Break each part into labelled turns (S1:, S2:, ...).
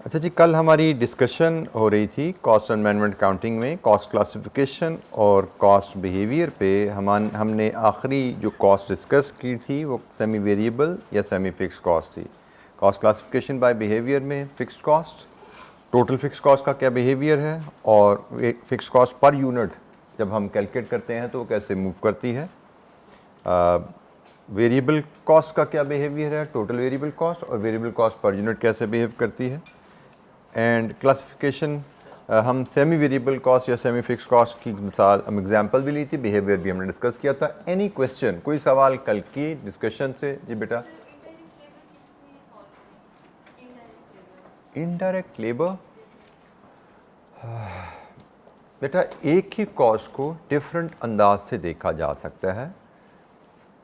S1: अच्छा जी, कल हमारी डिस्कशन हो रही थी कॉस्ट एंड मैनेजमेंट अकाउंटिंग में कॉस्ट क्लासिफिकेशन और कॉस्ट बिहेवियर पे। हमने आखिरी जो कॉस्ट डिस्कस की थी वो सेमी वेरिएबल या सेमी फिक्स कॉस्ट थी। कॉस्ट क्लासिफिकेशन बाय बिहेवियर में fixed cost, total fix cost का क्या बिहेवियर है और फिक्स कॉस्ट पर यूनिट जब हम कैलकुलेट करते हैं तो वो कैसे मूव करती है। वेरिएबल कॉस्ट का क्या बिहेवियर है, टोटल वेरिएबल कॉस्ट, और वेरिएबल कॉस्ट पर यूनिट कैसे बिहेव करती है। एंड क्लासिफिकेशन हम सेमी वेरिएबल कॉस्ट या सेमी फिक्स कॉस्ट की मिसाल हम एग्जांपल भी ली थी, बिहेवियर भी हमने डिस्कस किया था। एनी क्वेश्चन, कोई सवाल कल की डिस्कशन से? जी बेटा। इनडायरेक्ट लेबर बेटा एक ही कॉस्ट को डिफरेंट अंदाज से देखा जा सकता है।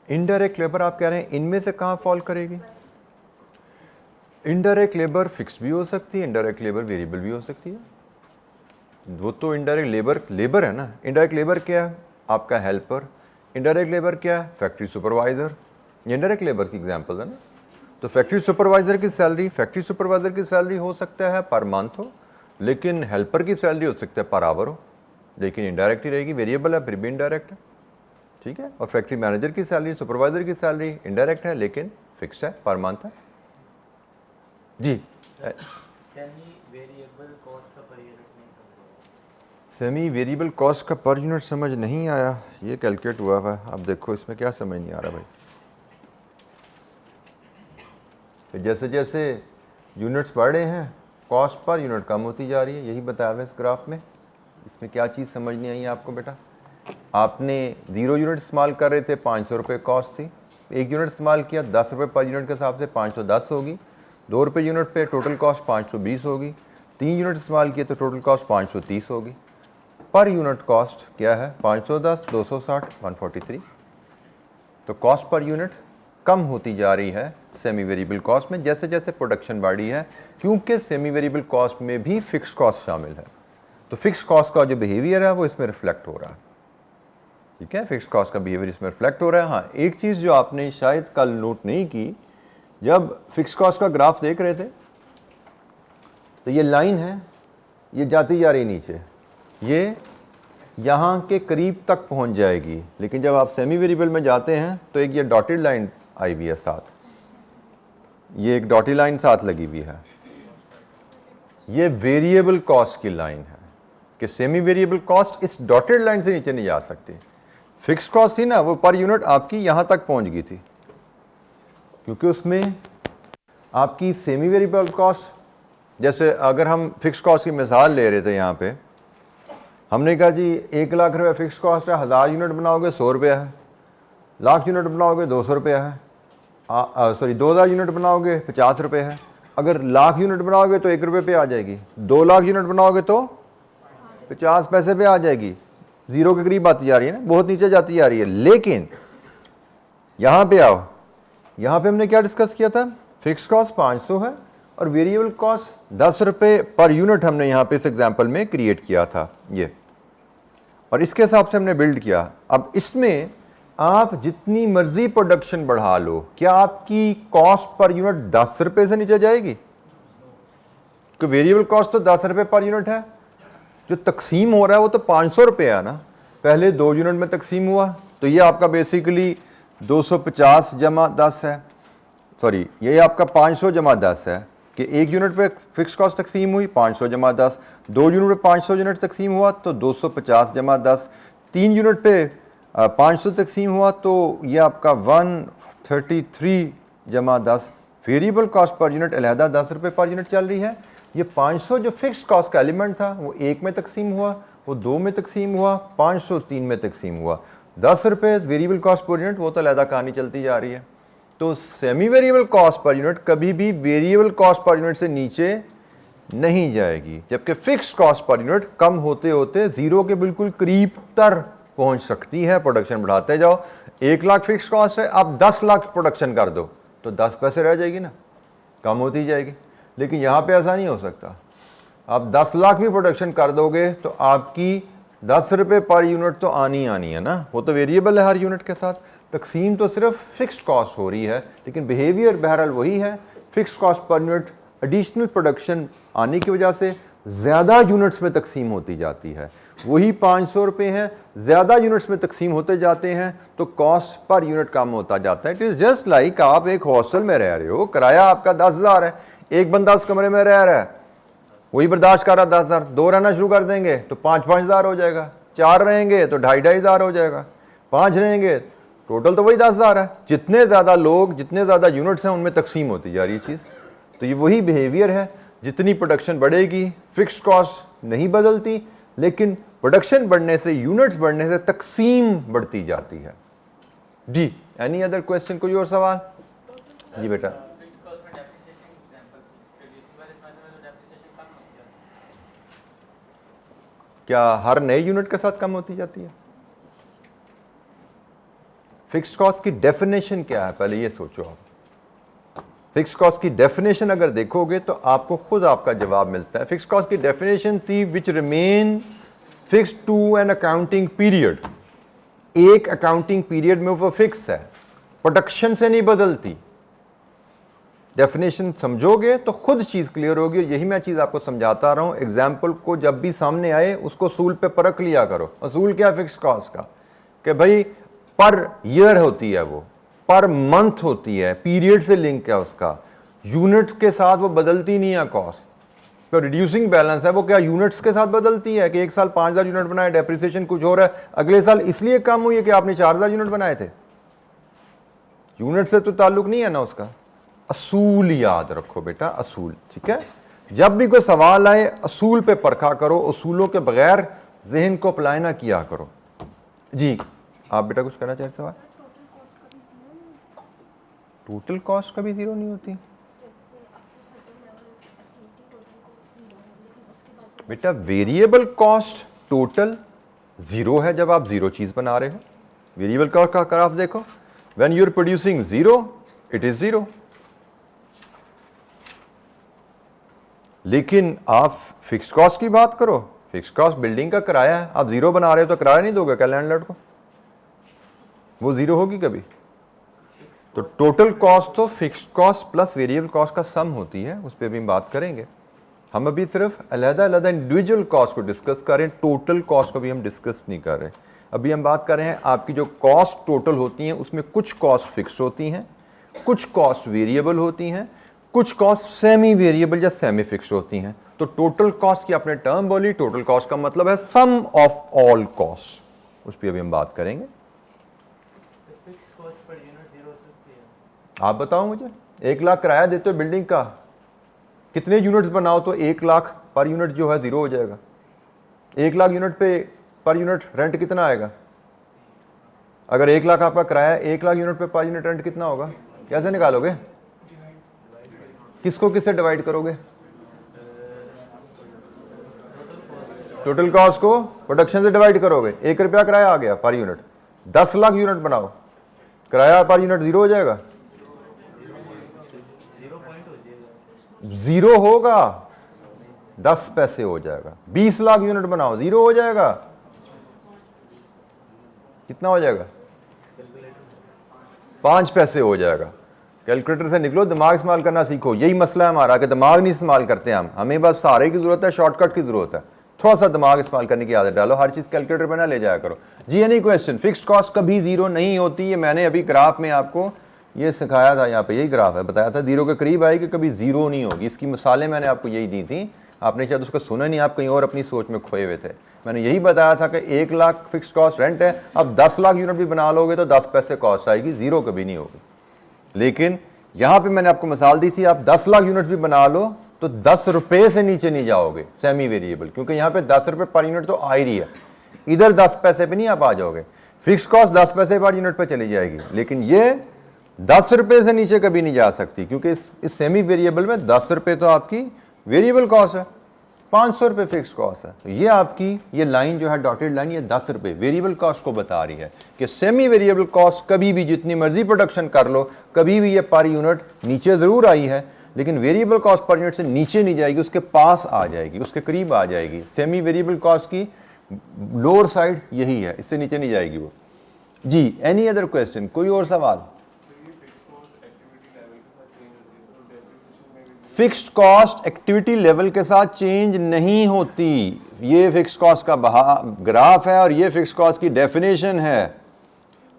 S1: इनडायरेक्ट लेबर आप कह रहे हैं इनमें से कहाँ फॉल करेगी? इनडायरेक्ट लेबर फिक्स भी हो सकती है, इनडायरेक्ट लेबर वेरिएबल भी हो सकती है। वो तो इनडायरेक्ट लेबर है ना। इनडायरेक्ट लेबर क्या है? आपका हेल्पर। इनडायरेक्ट लेबर क्या है? Factory supervisor. ये इनडायरेक्ट लेबर की एग्जांपल है ना। तो फैक्ट्री सुपरवाइजर की सैलरी हो सकता है पर मंथ हो, लेकिन हेल्पर की सैलरी हो सकता है पर आवर हो, लेकिन इनडायरेक्ट ही रहेगी। वेरिएबल है फिर भी इनडायरेक्ट है, ठीक है। और फैक्ट्री मैनेजर की सैलरी, सुपरवाइजर की सैलरी इनडायरेक्ट है लेकिन फिक्स्ड है, पर मंथ है। जी
S2: सेमी वेरिएबल कॉस्ट का पर यूनिट नहीं समझ।
S1: सेमी वेरिएबल कॉस्ट का पर यूनिट समझ नहीं आया। ये कैलकुलेट हुआ है। अब देखो इसमें क्या समझ नहीं आ रहा भाई। तो जैसे जैसे यूनिट्स बढ़ रहे हैं कॉस्ट पर यूनिट कम होती जा रही है, यही बताया हुआ इस ग्राफ में। इसमें क्या चीज़ समझ नहीं आई आपको बेटा? आपने 0 यूनिट इस्तेमाल कर रहे थे, 500 रुपये कॉस्ट थी। 1 यूनिट इस्तेमाल किया, 10 रुपये पर यूनिट के हिसाब से 510 होगी। 2 रुपये यूनिट पे टोटल कॉस्ट 520 होगी। 3 यूनिट इस्तेमाल किए तो टोटल कॉस्ट 530 होगी। पर यूनिट कॉस्ट क्या है? 510, 260, 143। तो कॉस्ट पर यूनिट कम होती जा रही है सेमी वेरिएबल कॉस्ट में जैसे जैसे प्रोडक्शन बढ़ी है, क्योंकि सेमी वेरिएबल कॉस्ट में भी फिक्स कॉस्ट शामिल है। तो फिक्स कॉस्ट का जो बिहेवियर है वो इसमें रिफ्लेक्ट हो रहा है, ठीक है। फिक्स कॉस्ट का बिहेवियर इसमें रिफ्लेक्ट हो रहा है। हाँ, एक चीज़ जो आपने शायद कल नोट नहीं की, जब फिक्स कॉस्ट का ग्राफ देख रहे थे तो ये लाइन है, ये जाती जा रही नीचे, ये यहाँ के करीब तक पहुँच जाएगी। लेकिन जब आप सेमी वेरिएबल में जाते हैं तो एक ये डॉटेड लाइन आई हुई है साथ, ये एक डॉटेड लाइन साथ लगी हुई है, ये वेरिएबल कॉस्ट की लाइन है कि सेमी वेरिएबल कॉस्ट इस डॉटेड लाइन से नीचे नहीं जा सकती। फिक्स कॉस्ट थी ना, वो पर यूनिट आपकी यहाँ तक पहुँच गई थी, क्योंकि उसमें आपकी सेमी वेरिएबल कॉस्ट, जैसे अगर हम फिक्स कॉस्ट की मिसाल ले रहे थे, यहाँ पे हमने कहा जी 1 लाख रुपये फिक्स कॉस्ट है, 1000 यूनिट बनाओगे 100 रुपया है, लाख यूनिट बनाओगे 200 रुपया है, सॉरी 2000 यूनिट बनाओगे 50 रुपये है। अगर लाख यूनिट बनाओगे तो 1 रुपये पे आ जाएगी, 2 लाख यूनिट बनाओगे तो 50 पैसे पे आ जाएगी। ज़ीरो के करीब आती जा रही है ना, बहुत नीचे जाती जा रही है। लेकिन यहाँ पे आओ, यहाँ पे हमने क्या डिस्कस किया था? फिक्स कॉस्ट 500 है और वेरिएबल कॉस्ट 10 रुपये पर यूनिट हमने यहाँ पे इस एग्जांपल में क्रिएट किया था ये, और इसके हिसाब से हमने बिल्ड किया। अब इसमें आप जितनी मर्जी प्रोडक्शन बढ़ा लो, क्या आपकी कॉस्ट पर यूनिट 10 रुपये से नीचे जाएगी? क्योंकि वेरिएबल कॉस्ट तो 10 रुपये पर यूनिट है, जो तकसीम हो रहा है वो तो 500 रुपये है ना। पहले 2 यूनिट में तकसीम हुआ तो ये आपका बेसिकली 250 जमा 10 है, सॉरी ये आपका 500 जमा 10 है कि 1 यूनिट पे फिक्स कॉस्ट तकसीम हुई 500 जमा 10, 2 यूनिट पे 500 यूनिट तकसीम हुआ तो 250 जमा 10, 3 यूनिट पे 500 तकसीम हुआ तो ये आपका 133 जमा 10। वेरिएबल कॉस्ट पर यूनिट अलहदा 10 रुपये पर यूनिट चल रही है। ये 500 जो फिक्स कॉस्ट का एलिमेंट था वो 1 में तकसीम हुआ, वो 2 में तकसीम हुआ, 500 3 में तकसीम हुआ। 10 रुपये वेरिएबल कॉस्ट पर यूनिट, वो तो अलहदा कहानी चलती जा रही है। तो semi variable cost per unit कभी भी वेरिएबल कॉस्ट पर यूनिट से नीचे नहीं जाएगी, जबकि फिक्स कॉस्ट पर यूनिट कम होते होते ज़ीरो के बिल्कुल करीब तर पहुंच सकती है। प्रोडक्शन बढ़ाते जाओ, 1 लाख फिक्स कॉस्ट है, आप 10 लाख प्रोडक्शन कर दो तो 10 पैसे रह जाएगी ना, कम होती जाएगी। लेकिन यहाँ पे ऐसा नहीं हो सकता। आप 10 लाख भी प्रोडक्शन कर दोगे तो आपकी 10 रुपये पर यूनिट तो आनी है ना, वो तो वेरिएबल है हर यूनिट के साथ। तकसीम तो सिर्फ फिक्स्ड कॉस्ट हो रही है, लेकिन बिहेवियर बहरहाल वही है। Fixed cost per unit additional production आने की वजह से ज़्यादा यूनिट्स में तकसीम होती जाती है। वही 500 रुपये हैं, ज़्यादा यूनिट्स में तकसीम होते जाते हैं तो कॉस्ट पर यूनिट कम होता जाता है। इट इज़ जस्ट लाइक आप एक हॉस्टल में रह रहे हो, किराया आपका 10,000 है, एक बंदा उस कमरे में रह रहा है, वही बर्दाश्त कर रहा 10,000, 2 रहना शुरू कर देंगे तो 5,000 हो जाएगा, 4 रहेंगे तो 2,500 हो जाएगा, 5 रहेंगे, टोटल तो वही 10,000 है। जितने ज़्यादा लोग, जितने ज़्यादा यूनिट्स हैं, उनमें तकसीम होती जा रही है चीज़। तो ये वही बिहेवियर है, जितनी प्रोडक्शन बढ़ेगी फिक्स कॉस्ट नहीं बदलती, लेकिन प्रोडक्शन बढ़ने से, यूनिट्स बढ़ने से तकसीम बढ़ती जाती है। जी, एनी अदर क्वेश्चन, कोई और सवाल? जी बेटा। क्या हर नए यूनिट के साथ कम होती जाती है? फिक्स्ड कॉस्ट की डेफिनेशन क्या है, पहले ये सोचो आप। फिक्स्ड कॉस्ट की डेफिनेशन अगर देखोगे तो आपको खुद आपका जवाब मिलता है। फिक्स्ड कॉस्ट की डेफिनेशन थी which remain fixed to an accounting period. एक अकाउंटिंग पीरियड में वो फिक्स है, प्रोडक्शन से नहीं बदलती। डेफिनेशन समझोगे तो खुद चीज क्लियर होगी। यही मैं चीज आपको समझाता रहा हूं। एग्जाम्पल को जब भी सामने आए उसको असूल पे परख लिया करो। असूल क्या फिक्स्ड कॉस्ट का, कि भाई पर ईयर होती है, वो पर मंथ होती है, पीरियड से लिंक है उसका, यूनिट्स के साथ वो बदलती नहीं है कॉस्ट। तो रिड्यूसिंग बैलेंस है वो क्या यूनिट्स के साथ बदलती है कि एक साल 5,000 यूनिट बनाए, डेप्रिसिएशन कुछ हो रहा है, अगले साल इसलिए कम हुई है कि आपने 4,000 यूनिट बनाए थे। यूनिट से तो ताल्लुक नहीं है ना उसका। असूल याद रखो बेटा, असूल, ठीक है। जब भी कोई सवाल आए असूल पे परखा करो, असूलों के बगैर जहन को अप्लाई ना किया करो। जी आप बेटा कुछ करना चाहते सवाल? टोटल कॉस्ट कभी जीरो नहीं होती बेटा। वेरिएबल कॉस्ट टोटल जीरो है जब आप जीरो चीज बना रहे हो। वेरिएबल कॉस्ट का ग्राफ देखो, when you are producing zero it is zero. लेकिन आप फिक्स कॉस्ट की बात करो, फिक्स कॉस्ट बिल्डिंग का किराया है, आप जीरो बना रहे हो तो किराया नहीं दोगे क्या लैंडलॉर्ड को? वो जीरो होगी कभी? तो टोटल कॉस्ट तो fixed cost plus variable cost का सम होती है, उस पर भी हम बात करेंगे। हम अभी सिर्फ अलग-अलग इंडिविजुअल कॉस्ट को डिस्कस कर रहे हैं, टोटल कॉस्ट को भी हम डिस्कस नहीं कर रहे। अभी हम बात कर रहे हैं आपकी जो कॉस्ट टोटल होती हैं उसमें कुछ कॉस्ट फिक्स होती हैं, कुछ कॉस्ट वेरिएबल होती हैं, कुछ कॉस्ट सेमी वेरिएबल या सेमी फिक्स होती हैं। तो टोटल कॉस्ट की आपने टर्म बोली, टोटल कॉस्ट का मतलब है सम ऑफ ऑल कॉस्ट, उस पर अभी हम बात करेंगे। आप बताओ मुझे, 1 लाख किराया देते हो बिल्डिंग का, कितने यूनिट्स बनाओ तो 1 लाख पर यूनिट जो है जीरो हो जाएगा। 1 लाख यूनिट पे पर यूनिट रेंट कितना आएगा? अगर 1 लाख आपका किराया, 1 लाख यूनिट पे पर यूनिट रेंट कितना होगा? कैसे निकालोगे? किसको किससे डिवाइड करोगे? टोटल कॉस्ट को प्रोडक्शन से डिवाइड करोगे। 1 रुपया किराया आ गया पर यूनिट, 10 लाख यूनिट बनाओ, किराया पर यूनिट जीरो हो जाएगा? जीरो होगा, 10 पैसे हो जाएगा। 20 लाख यूनिट बनाओ, जीरो हो जाएगा, कितना हो जाएगा? 5 पैसे हो जाएगा। कैलकुलेटर से निकलो, दिमाग इस्तेमाल करना सीखो। यही मसला है हमारा कि दिमाग नहीं इस्तेमाल करते हम। हमें बस सहारे की जरूरत है, शॉर्टकट की जरूरत है। थोड़ा सा दिमाग इस्तेमाल करने की आदत डालो, हर चीज कैलकुलेटर पे ना ले जाया करो। जी एनी क्वेश्चन? फिक्स्ड कॉस्ट कभी जीरो नहीं होती। ये मैंने अभी ग्राफ में आपको ये सिखाया था, यहाँ पे यही ग्राफ है, बताया था जीरो के करीब आएगी, कभी जीरो नहीं होगी। इसकी मिसालें मैंने आपको यही दी थी, आपने शायद उसको सुना नहीं, आप कहीं और अपनी सोच में खोए हुए थे। मैंने यही बताया था कि 1 लाख फिक्स्ड कॉस्ट रेंट है, अब 10 लाख यूनिट भी बना लोगे तो 10 पैसे कॉस्ट आएगी, जीरो कभी नहीं होगी। लेकिन यहाँ पे मैंने आपको मिसाल दी थी, आप 10 लाख यूनिट भी बना लो तो 10 रुपए से नीचे नहीं जाओगे सेमी वेरिएबल, क्योंकि यहाँ पे 10 रुपए पर यूनिट तो आ ही रही है, इधर 10 पैसे पे नहीं आप आ जाओगे। फिक्स कॉस्ट 10 पैसे पर यूनिट पे चली जाएगी, लेकिन ये 10 रुपए से नीचे कभी नहीं जा सकती, क्योंकि इस सेमी वेरिएबल में 10 रुपए तो आपकी वेरिएबल कॉस्ट है, 500 रुपए फिक्स कॉस्ट है। तो ये आपकी ये लाइन जो है डॉटेड लाइन, ये 10 रुपए वेरिएबल कॉस्ट को बता रही है कि सेमी वेरिएबल कॉस्ट कभी भी जितनी मर्जी प्रोडक्शन कर लो, कभी भी ये पर यूनिट नीचे जरूर आई है, लेकिन वेरिएबल कॉस्ट पर यूनिट से नीचे नहीं जाएगी, उसके पास आ जाएगी, उसके करीब आ जाएगी। सेमी वेरिएबल कॉस्ट की लोअर साइड यही है, इससे नीचे नहीं जाएगी वो। जी एनी अदर क्वेश्चन? कोई और सवाल? फिक्स्ड कॉस्ट एक्टिविटी लेवल के साथ चेंज नहीं होती। ये फिक्स्ड कॉस्ट का ग्राफ है और ये फिक्स्ड कॉस्ट की डेफिनेशन है।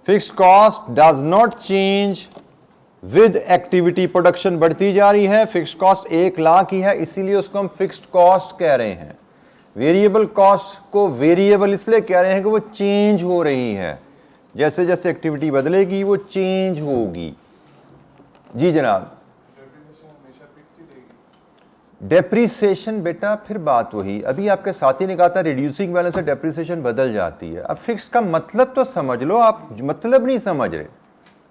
S1: Fixed cost does not change with activity. Production बढ़ती जा रही है, फिक्स्ड कॉस्ट 1 लाख ही है, इसीलिए उसको हम फिक्स्ड कॉस्ट कह रहे हैं। वेरिएबल कॉस्ट को वेरिएबल इसलिए कह रहे हैं कि वो चेंज हो रही है, जैसे जैसे एक्टिविटी बदलेगी वो चेंज होगी। जी जनाब। डेप्रीसिएशन बेटा फिर बात वही, अभी आपके साथी ने कहा था रिड्यूसिंग बैलेंस से डेप्रीसिएशन बदल जाती है। अब फिक्स का मतलब तो समझ लो, आप मतलब नहीं समझ रहे।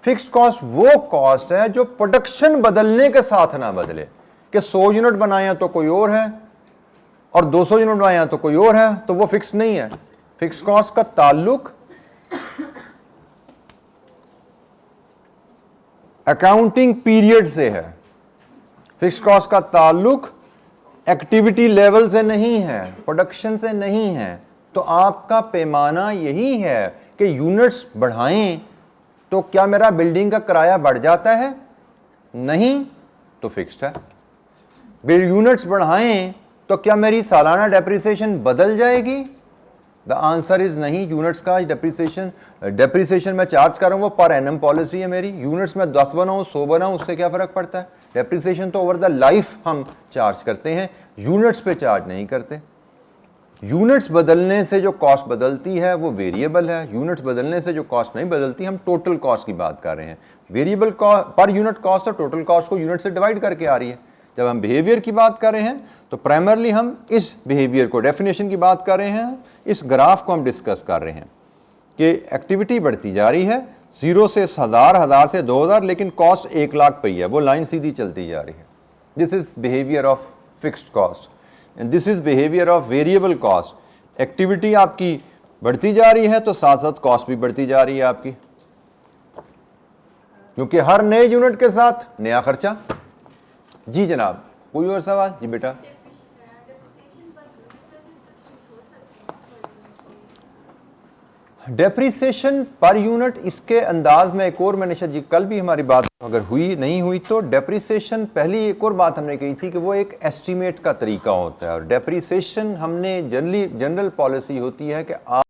S1: फिक्स्ड कॉस्ट वो कॉस्ट है जो प्रोडक्शन बदलने के साथ ना बदले, कि 100 यूनिट बनाए तो कोई और है और 200 यूनिट बनाए तो कोई और है, तो वो फिक्स नहीं है। फिक्स्ड कॉस्ट का ताल्लुक अकाउंटिंग पीरियड से है, फिक्स्ड कॉस्ट का ताल्लुक एक्टिविटी लेवल से नहीं है, प्रोडक्शन से नहीं है। तो आपका पैमाना यही है कि यूनिट्स बढ़ाएं तो क्या मेरा बिल्डिंग का किराया बढ़ जाता है? नहीं, तो फिक्स्ड है। बिल्ड यूनिट्स बढ़ाएं तो क्या मेरी सालाना डेप्रिसिएशन बदल जाएगी? द आंसर इज नहीं। यूनिट्स का डेप्रिसिएशन मैं चार्ज कर रहा हूं वो पर एनम पॉलिसी है मेरी। यूनिट्स में 10 बनाऊं 100 बनाऊं उससे क्या फर्क पड़ता है? डेप्रिसिएशन तो ओवर द लाइफ हम चार्ज करते हैं, यूनिट्स पे चार्ज नहीं करते। यूनिट्स बदलने से जो कॉस्ट बदलती है वो वेरिएबल है, यूनिट्स बदलने से जो कॉस्ट नहीं बदलती, हम टोटल कॉस्ट की बात कर रहे हैं। वेरिएबल पर यूनिट कॉस्ट और टोटल कॉस्ट को यूनिट से डिवाइड करके आ रही है। जब हम बिहेवियर की बात कर रहे हैं तो प्राइमरली हम इस बिहेवियर को, डेफिनेशन की बात कर रहे हैं, इस ग्राफ को हम डिस्कस कर रहे हैं कि एक्टिविटी बढ़ती जा रही है 0 से 1000, 1000 से 2000, लेकिन कॉस्ट 1 लाख पे ही है, वो लाइन सीधी चलती जा रही है। This is behaviour of fixed cost and this is behaviour of variable cost. Activity आपकी बढ़ती जा रही है तो साथ साथ कॉस्ट भी बढ़ती जा रही है आपकी, क्योंकि हर नए यूनिट के साथ नया खर्चा। जी जनाब, कोई और सवाल? जी बेटा। डेप्रिसिएशन पर यूनिट, इसके अंदाज में एक और, मैंने शायद जी कल भी हमारी बात अगर हुई नहीं हुई तो डेप्रिसिएशन, पहली एक और बात हमने कही थी कि वो एक एस्टीमेट का तरीका होता है। और डेप्रिसिएशन हमने जनरल पॉलिसी होती है कि आप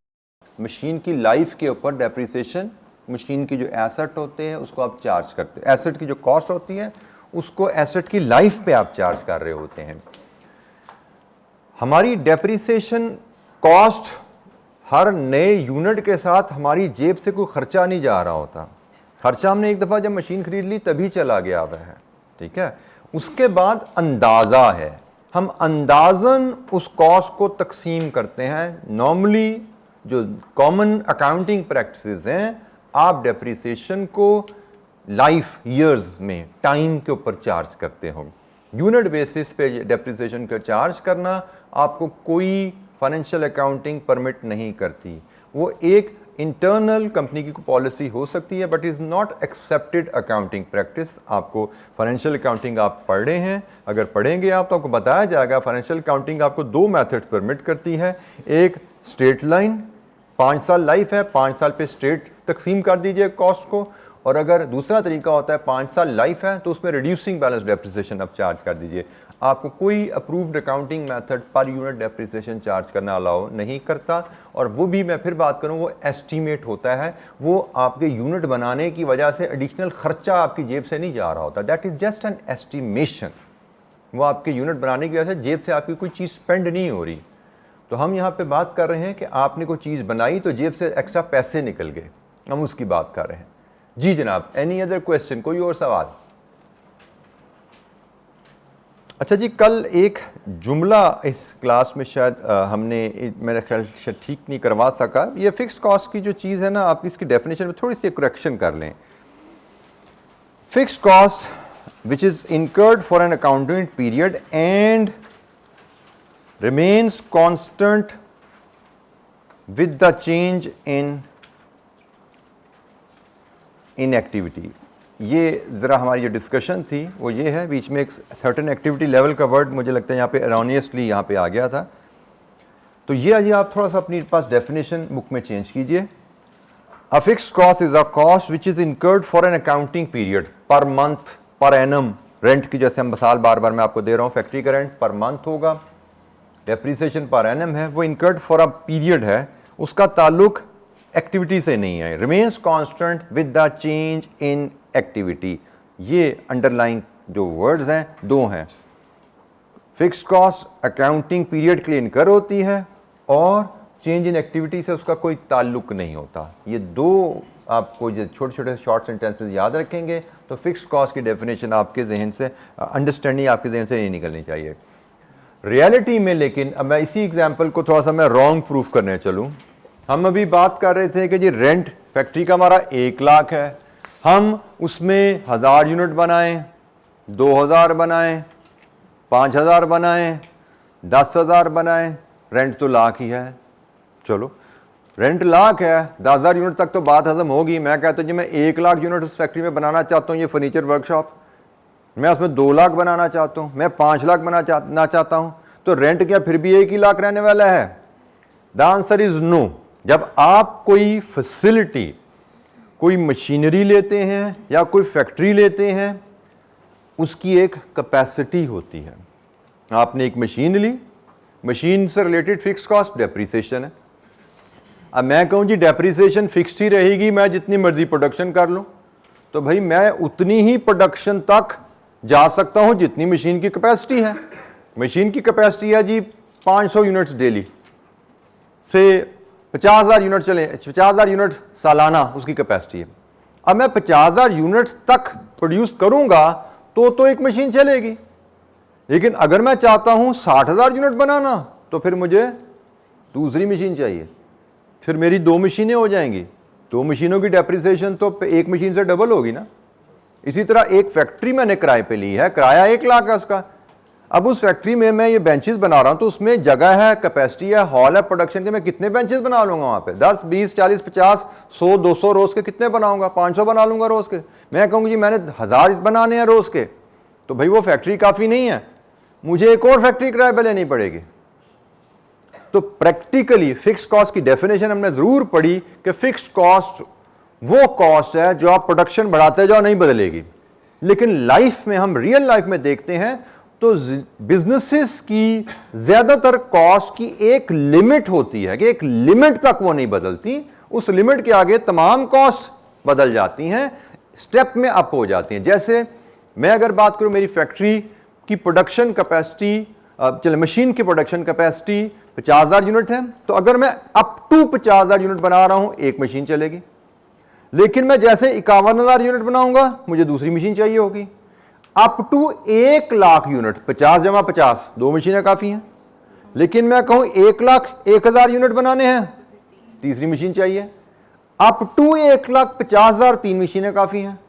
S1: मशीन की लाइफ के ऊपर डेप्रिसिएशन, मशीन की जो एसेट होते हैं उसको आप चार्ज करते हैं, एसेट की जो कॉस्ट होती है उसको एसेट की लाइफ पे आप चार्ज कर रहे होते हैं। हमारी डेप्रिसिएशन कॉस्ट हर नए यूनिट के साथ हमारी जेब से कोई खर्चा नहीं जा रहा होता। खर्चा हमने एक दफ़ा जब मशीन खरीद ली तभी चला गया हुआ है, ठीक है। उसके बाद अंदाज़ा है, हम अंदाज़न उस कॉस्ट को तकसीम करते हैं। नॉर्मली जो कॉमन अकाउंटिंग प्रैक्टिसेस हैं, आप डेप्रिसिएशन को लाइफ ईयर्स में टाइम के ऊपर चार्ज करते हो। यूनिट बेसिस पे डेप्रिसिएशन का चार्ज करना आपको कोई फाइनेंशियल अकाउंटिंग परमिट नहीं करती। वो एक इंटरनल कंपनी की पॉलिसी हो सकती है but is not accepted accounting practice. आपको फाइनेंशियल अकाउंटिंग आप पढ़ रहे हैं, अगर पढ़ेंगे आप तो आपको बताया जाएगा फाइनेंशियल अकाउंटिंग आपको 2 मेथड्स परमिट करती है। एक स्ट्रेट लाइन, 5 साल लाइफ है, 5 साल पे स्ट्रेट तकसीम कर दीजिए कॉस्ट को, और अगर दूसरा तरीका होता है 5 साल लाइफ है तो उसमें रिड्यूसिंग बैलेंस डेप्रिसिएशन आप चार्ज कर दीजिए। आपको कोई approved accounting method per unit depreciation charge करना अलाउ नहीं करता, और वो भी मैं फिर बात करूं वो एस्टीमेट होता है, वो आपके यूनिट बनाने की वजह से एडिशनल खर्चा आपकी जेब से नहीं जा रहा होता। That is just an estimation. वो आपके यूनिट बनाने की वजह से जेब से आपकी कोई चीज़ स्पेंड नहीं हो रही। तो हम यहाँ पे बात कर रहे हैं कि आपने कोई चीज़ बनाई तो जेब से एक्स्ट्रा पैसे निकल गए, हम उसकी बात कर रहे हैं। जी जनाब, एनी अदर क्वेश्चन, कोई और सवाल? अच्छा जी, कल एक जुमला इस क्लास में शायद हमने मेरे ख्याल से ठीक नहीं करवा सका। ये फिक्स्ड कॉस्ट की जो चीज़ है ना, आप इसकी डेफिनेशन में थोड़ी सी करेक्शन कर लें। Fixed cost which is incurred for an accounting period and remains constant with the change in activity. ये ज़रा हमारी जो डिस्कशन थी वो ये है, बीच में एक सर्टेन एक्टिविटी लेवल का वर्ड मुझे लगता है यहाँ पे एरोनियसली यहाँ पे आ गया था। तो ये अभी आप थोड़ा सा अपनी पास डेफिनेशन बुक में चेंज कीजिए। A fixed cost is a cost which is incurred for an accounting period, per month, per annum, rent की जैसे हम मिसाल बार बार मैं आपको दे रहा हूँ, फैक्ट्री का रेंट पर मंथ होगा, डेप्रीसिएशन पर एनम है, वो इनकर्ड फॉर अ पीरियड है, उसका ताल्लुक एक्टिविटी से नहीं है, remains constant with the change in activity. ये अंडरलाइन जो वर्ड्स हैं दो हैं, फिक्स्ड कॉस्ट अकाउंटिंग पीरियड के लिए इनकर होती है और चेंज इन एक्टिविटी से उसका कोई ताल्लुक नहीं होता। ये दो आपको जो छोटे छोटे शॉर्ट सेंटेंसेस याद रखेंगे तो फिक्स्ड कॉस्ट की डेफिनेशन आपके जहन से, अंडरस्टैंडिंग आपके जहन से नहीं निकलनी चाहिए। रियलिटी में लेकिन अब मैं इसी एग्जांपल को थोड़ा सा मैं रॉन्ग प्रूफ करने चलूं, हम अभी बात कर रहे थे कि जी रेंट फैक्ट्री का हमारा 1 लाख है, हम उसमें 1000 यूनिट बनाएं, 2000 बनाएं, 5000 बनाएं, 10,000 बनाएं, रेंट तो लाख ही है। चलो रेंट लाख है, 10,000 यूनिट तक तो बात हजम होगी। मैं कहता हूँ जी मैं 1 लाख यूनिट उस फैक्ट्री में बनाना चाहता हूँ, ये फर्नीचर वर्कशॉप, मैं उसमें 2 लाख बनाना चाहता हूँ, मैं 5 लाख बनाना चाहता हूँ, तो रेंट क्या फिर भी 1 ही लाख रहने वाला है? The answer is no. जब आप कोई फैसिलिटी, कोई मशीनरी लेते हैं या कोई फैक्ट्री लेते हैं, उसकी एक कैपेसिटी होती है। आपने एक मशीन ली, मशीन से रिलेटेड फिक्स कॉस्ट डेप्रीसिएशन है। अब मैं कहूँ जी डेप्रीसिएशन फिक्स्ड ही रहेगी, मैं जितनी मर्जी प्रोडक्शन कर लूँ, तो भाई मैं उतनी ही प्रोडक्शन तक जा सकता हूँ जितनी मशीन की कैपेसिटी है। मशीन की कैपेसिटी है जी 500 यूनिट्स डेली से 50,000 यूनिट चले, 50,000 यूनिट सालाना उसकी कैपेसिटी है। अब मैं 50,000 यूनिट्स तक प्रोड्यूस करूंगा तो एक मशीन चलेगी, लेकिन अगर मैं चाहता हूं 60,000 यूनिट बनाना तो फिर मुझे दूसरी मशीन चाहिए, फिर मेरी 2 मशीनें हो जाएंगी। 2 मशीनों की डेप्रीसिएशन तो एक मशीन से डबल होगी ना। इसी तरह एक फैक्ट्री मैंने किराए पे ली है, किराया 1 लाख है उसका। अब उस फैक्ट्री में मैं ये बेंचेस बना रहा हूं तो उसमें जगह है, कैपेसिटी है, हॉल है प्रोडक्शन के, मैं कितने बेंचेस बना लूंगा वहां पे? 10, 20, 40, 50, 100, 200 रोज के कितने बनाऊंगा? 500 बना लूंगा रोज के। मैं कहूंगा जी मैंने 1000 बनाने हैं रोज के, तो भाई वो फैक्ट्री काफी नहीं है, मुझे एक और फैक्ट्री किराए पे लेनी पड़ेगी। तो प्रैक्टिकली फिक्स्ड कॉस्ट की डेफिनेशन हमने जरूर पढ़ी कि फिक्स्ड कॉस्ट वो कॉस्ट है जो आप प्रोडक्शन बढ़ाते जाओ नहीं बदलेगी। लेकिन लाइफ में, हम रियल लाइफ में देखते हैं तो बिजनेसेस की ज्यादातर कॉस्ट की एक लिमिट होती है कि एक लिमिट तक वो नहीं बदलती, उस लिमिट के आगे तमाम कॉस्ट बदल जाती हैं, स्टेप में अप हो जाती हैं। जैसे मैं अगर बात करूं, मेरी फैक्ट्री की प्रोडक्शन कैपेसिटी, चले मशीन की प्रोडक्शन कैपेसिटी 50,000 यूनिट है, तो अगर मैं अप टू 50,000 यूनिट बना रहा हूं एक मशीन चलेगी। लेकिन मैं जैसे 51,000 यूनिट बनाऊंगा मुझे दूसरी मशीन चाहिए होगी। अप टू 1 लाख यूनिट, 50 जमा 50, 2 मशीनें काफी हैं। लेकिन मैं कहूं 1,01,000 यूनिट बनाने हैं, तीसरी मशीन चाहिए। अप टू 1,50,000, 3 मशीनें काफी हैं।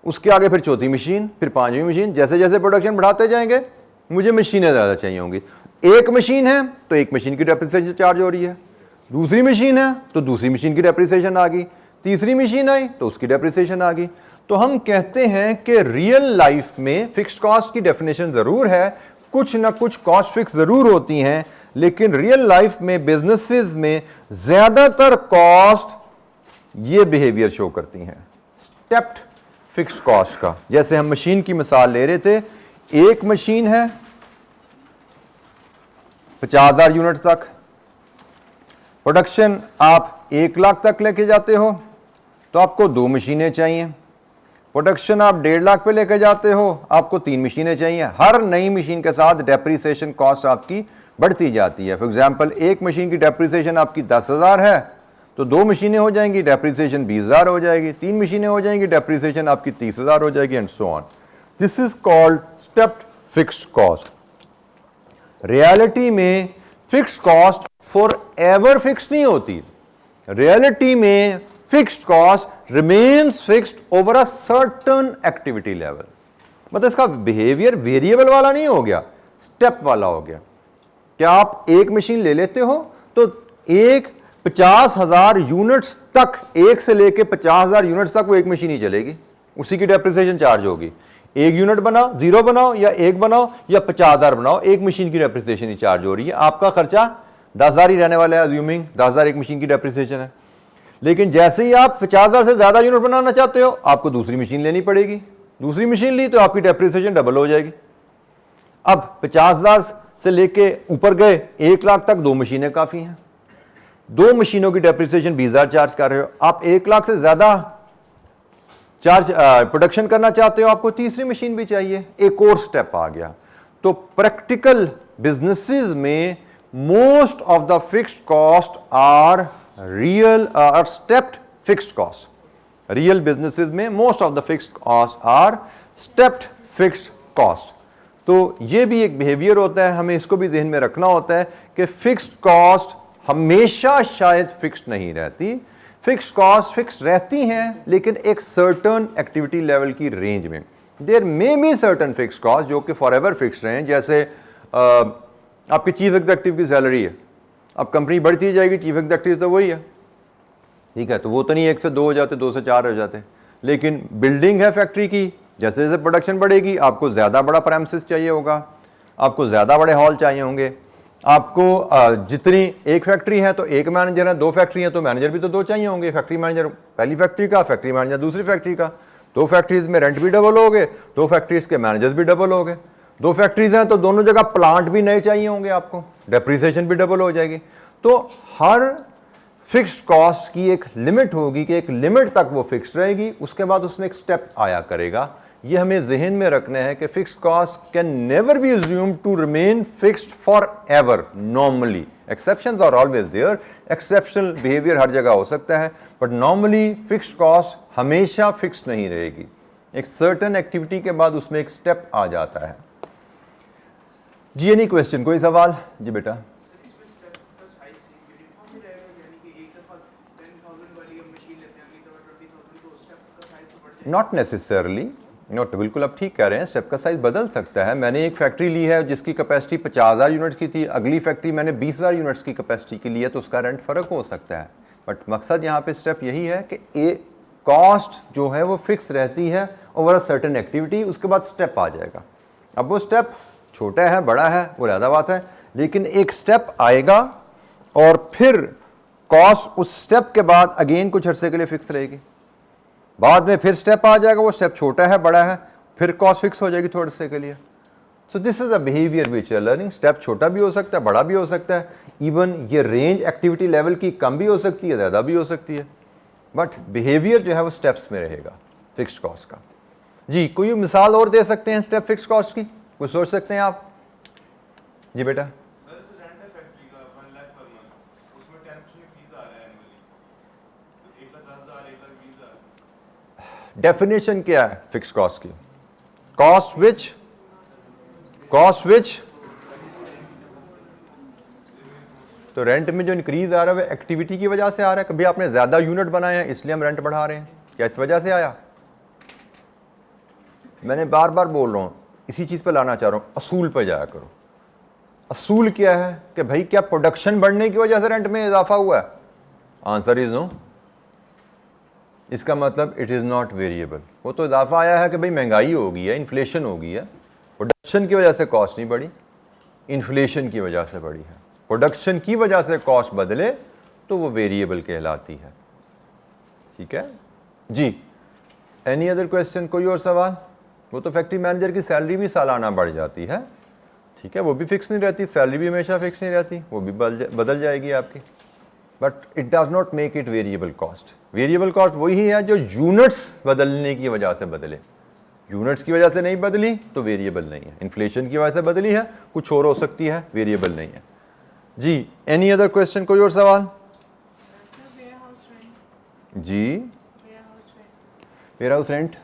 S1: उसके आगे फिर चौथी मशीन, फिर 5वीं मशीन। जैसे जैसे प्रोडक्शन बढ़ाते जाएंगे मुझे मशीनें ज्यादा चाहिए होंगी। एक मशीन है तो एक मशीन की डेप्रिसिएशन चार्ज हो रही है, दूसरी मशीन है तो दूसरी मशीन की डेप्रिसिएशन आ गई, तीसरी मशीन आई तो उसकी डेप्रिसिएशन आ गई। तो हम कहते हैं कि रियल लाइफ में फिक्स्ड कॉस्ट की डेफिनेशन जरूर है, कुछ ना कुछ कॉस्ट फिक्स जरूर होती हैं, लेकिन रियल लाइफ में बिजनेसेस में ज्यादातर कॉस्ट ये बिहेवियर शो करती हैं, स्टेप्ड फिक्स्ड कॉस्ट का। जैसे हम मशीन की मिसाल ले रहे थे, एक मशीन है 50,000 यूनिट तक, प्रोडक्शन आप 1 लाख तक लेके जाते हो तो आपको 2 मशीनें चाहिए। प्रोडक्शन आप 1.5 लाख पे लेके जाते हो, आपको 3 मशीनें चाहिए। हर नई मशीन के साथ डेप्रिसिएशन कॉस्ट आपकी बढ़ती जाती है। फॉर एग्जांपल एक मशीन की डेप्रिसिएशन आपकी 10,000 है तो 2 मशीनें हो जाएंगी, डेप्रिसिएशन 20,000 हो जाएगी, 3 मशीनें हो जाएंगी, डेप्रिसिएशन आपकी 30,000 हो जाएगी, and so on. This is called stepped fixed cost. Reality में fixed cost for ever fixed नहीं होती। रियलिटी में fixed cost remains fixed over a certain activity level. मतलब इसका बिहेवियर वेरिएबल वाला नहीं हो गया, स्टेप वाला हो गया। क्या आप एक मशीन ले लेते हो तो एक 50,000 यूनिट्स तक, 1 से लेके 50,000 यूनिट्स तक वो एक मशीन ही चलेगी, उसी की डेप्रिसिएशन चार्ज होगी। 1 यूनिट बनाओ, 0 बनाओ या 1 बनाओ या 50,000 बनाओ, एक मशीन की डेप्रिसिएशन ही चार्ज हो रही है। आपका खर्चा 10,000 ही रहने वाला है, अज्यूमिंग 10,000 एक मशीन की डेप्रिसिएशन है। लेकिन जैसे ही आप 50,000 से ज्यादा यूनिट बनाना चाहते हो आपको दूसरी मशीन लेनी पड़ेगी, दूसरी मशीन ली तो आपकी डेप्रिसिएशन डबल हो जाएगी। अब 50,000 से लेके ऊपर गए 1 लाख तक 2 मशीनें काफ़ी हैं। 2 मशीनों की डेप्रिसिएशन 20,000 चार्ज कर रहे हो। आप 1 लाख से ज़्यादा चार्ज प्रोडक्शन करना चाहते हो, आपको तीसरी मशीन भी चाहिए, एक और स्टेप आ गया। तो प्रैक्टिकल बिजनेसेस में most of the fixed cost are real are stepped fixed cost. Real businesses में most of the fixed cost are stepped fixed cost. तो ये भी एक बिहेवियर होता है, हमें इसको भी जहन में रखना होता है कि फिक्स्ड कॉस्ट हमेशा शायद फिक्स्ड नहीं रहती। फिक्स्ड कॉस्ट फिक्स्ड रहती हैं लेकिन एक सर्टन एक्टिविटी लेवल की रेंज में। There may be certain fixed cost जो कि फॉर एवर फिक्स्ड रहें, जैसे आपकी चीफ एग्जीक्यूटिव की सैलरी है, अब कंपनी बढ़ती जाएगी, चीफ एग्जीक्यूटिव तो वही है, ठीक है, तो वो तो नहीं 1 से 2 हो जाते, 2 से 4 हो जाते। लेकिन बिल्डिंग है फैक्ट्री की, जैसे जैसे प्रोडक्शन बढ़ेगी आपको ज़्यादा बड़ा प्रेमिसेस चाहिए होगा, आपको ज़्यादा बड़े हॉल चाहिए होंगे, आपको जितनी एक फैक्ट्री है तो एक मैनेजर है, 2 फैक्ट्री है तो मैनेजर भी तो 2 चाहिए होंगे, फैक्ट्री मैनेजर पहली फैक्ट्री का, फैक्ट्री मैनेजर दूसरी फैक्ट्री का। 2 फैक्ट्रीज में रेंट भी डबल हो गए, 2 फैक्ट्रीज के मैनेजर्स भी डबल हो गए। 2 फैक्ट्रीज हैं तो दोनों जगह प्लांट भी नए चाहिए होंगे, आपको डेप्रिसिएशन भी डबल हो जाएगी। तो हर फिक्स्ड कॉस्ट की एक लिमिट होगी कि एक लिमिट तक वो फिक्स्ड रहेगी, उसके बाद उसमें एक स्टेप आया करेगा। ये हमें जहन में रखना है कि fixed cost can never be assumed to remain fixed for ever normally. Exceptions are always there, exceptional behaviour हर जगह हो सकता है, बट नॉर्मली फिक्स्ड कॉस्ट हमेशा फिक्स्ड नहीं रहेगी। एक सर्टेन एक्टिविटी के बाद उसमें एक स्टेप आ जाता है। जी एनी क्वेश्चन, कोई सवाल? जी बेटा। नॉट नेसेसरली, नॉट, बिल्कुल आप ठीक कह रहे हैं, स्टेप का साइज बदल सकता है। मैंने एक फैक्ट्री ली है जिसकी कैपेसिटी 50,000 यूनिट्स की थी, अगली फैक्ट्री मैंने 20,000 यूनिट्स की कैपेसिटी की ली है, तो उसका रेंट फ़र्क हो सकता है। बट मकसद यहाँ पे स्टेप यही है कि ए कॉस्ट जो है वो फिक्स रहती है ओवर अ सर्टेन एक्टिविटी, उसके बाद स्टेप आ जाएगा। अब वो स्टेप छोटा है बड़ा है वो ज़्यादा बात है, लेकिन एक स्टेप आएगा और फिर कॉस्ट उस स्टेप के बाद अगेन कुछ अर्से के लिए फिक्स रहेगी, बाद में फिर स्टेप आ जाएगा, वो स्टेप छोटा है बड़ा है, फिर कॉस्ट फिक्स हो जाएगी थोड़े से के लिए। So this is a behaviour which your learning. Step छोटा भी हो सकता है, बड़ा भी हो सकता है, इवन ये रेंज एक्टिविटी लेवल की कम भी हो सकती है, ज़्यादा भी हो सकती है, बट बिहेवियर जो है वो स्टेप्स में रहेगा फिक्स्ड कॉस्ट का। जी कोई मिसाल और दे सकते हैं स्टेप फिक्स्ड कॉस्ट की, कुछ सोच सकते हैं आप? जी बेटा। डेफिनेशन क्या है फिक्स्ड कॉस्ट की? कॉस्ट विच तो रेंट में जो इंक्रीज आ रहा है वो एक्टिविटी की वजह से आ रहा है। कभी आपने ज्यादा यूनिट बनाए हैं इसलिए हम रेंट बढ़ा रहे हैं, क्या इस वजह से आया? मैंने बार बार बोल रहा हूं, इसी चीज पे लाना चाह रहा हूं, असूल पे जाया करो। असूल क्या है कि भाई क्या प्रोडक्शन बढ़ने की वजह से रेंट में इजाफा हुआ है? Answer is no. इसका मतलब इट इज़ नॉट वेरिएबल। वो तो इजाफा आया है कि भाई महंगाई हो गई है, इन्फ्लेशन हो गई है, प्रोडक्शन की वजह से कॉस्ट नहीं बढ़ी, इन्फ्लेशन की वजह से बढ़ी है। प्रोडक्शन की वजह से कॉस्ट बदले तो वो वेरिएबल कहलाती है, ठीक है जी। एनी अदर क्वेश्चन, कोई और सवाल? वो तो फैक्ट्री मैनेजर की सैलरी भी सालाना बढ़ जाती है, ठीक है, वो भी फिक्स नहीं रहती, सैलरी भी हमेशा फिक्स नहीं रहती, वो भी बदल जाएगी आपकी, but it does not make it variable cost. Variable cost वही है जो यूनिट्स बदलने की वजह से बदले, यूनिट्स की वजह से नहीं बदली तो वेरिएबल नहीं है, इन्फ्लेशन की वजह से बदली है कुछ और हो सकती है, वेरिएबल नहीं है जी। एनी अदर क्वेश्चन, कोई और सवाल? जी वेयर हाउस रेंट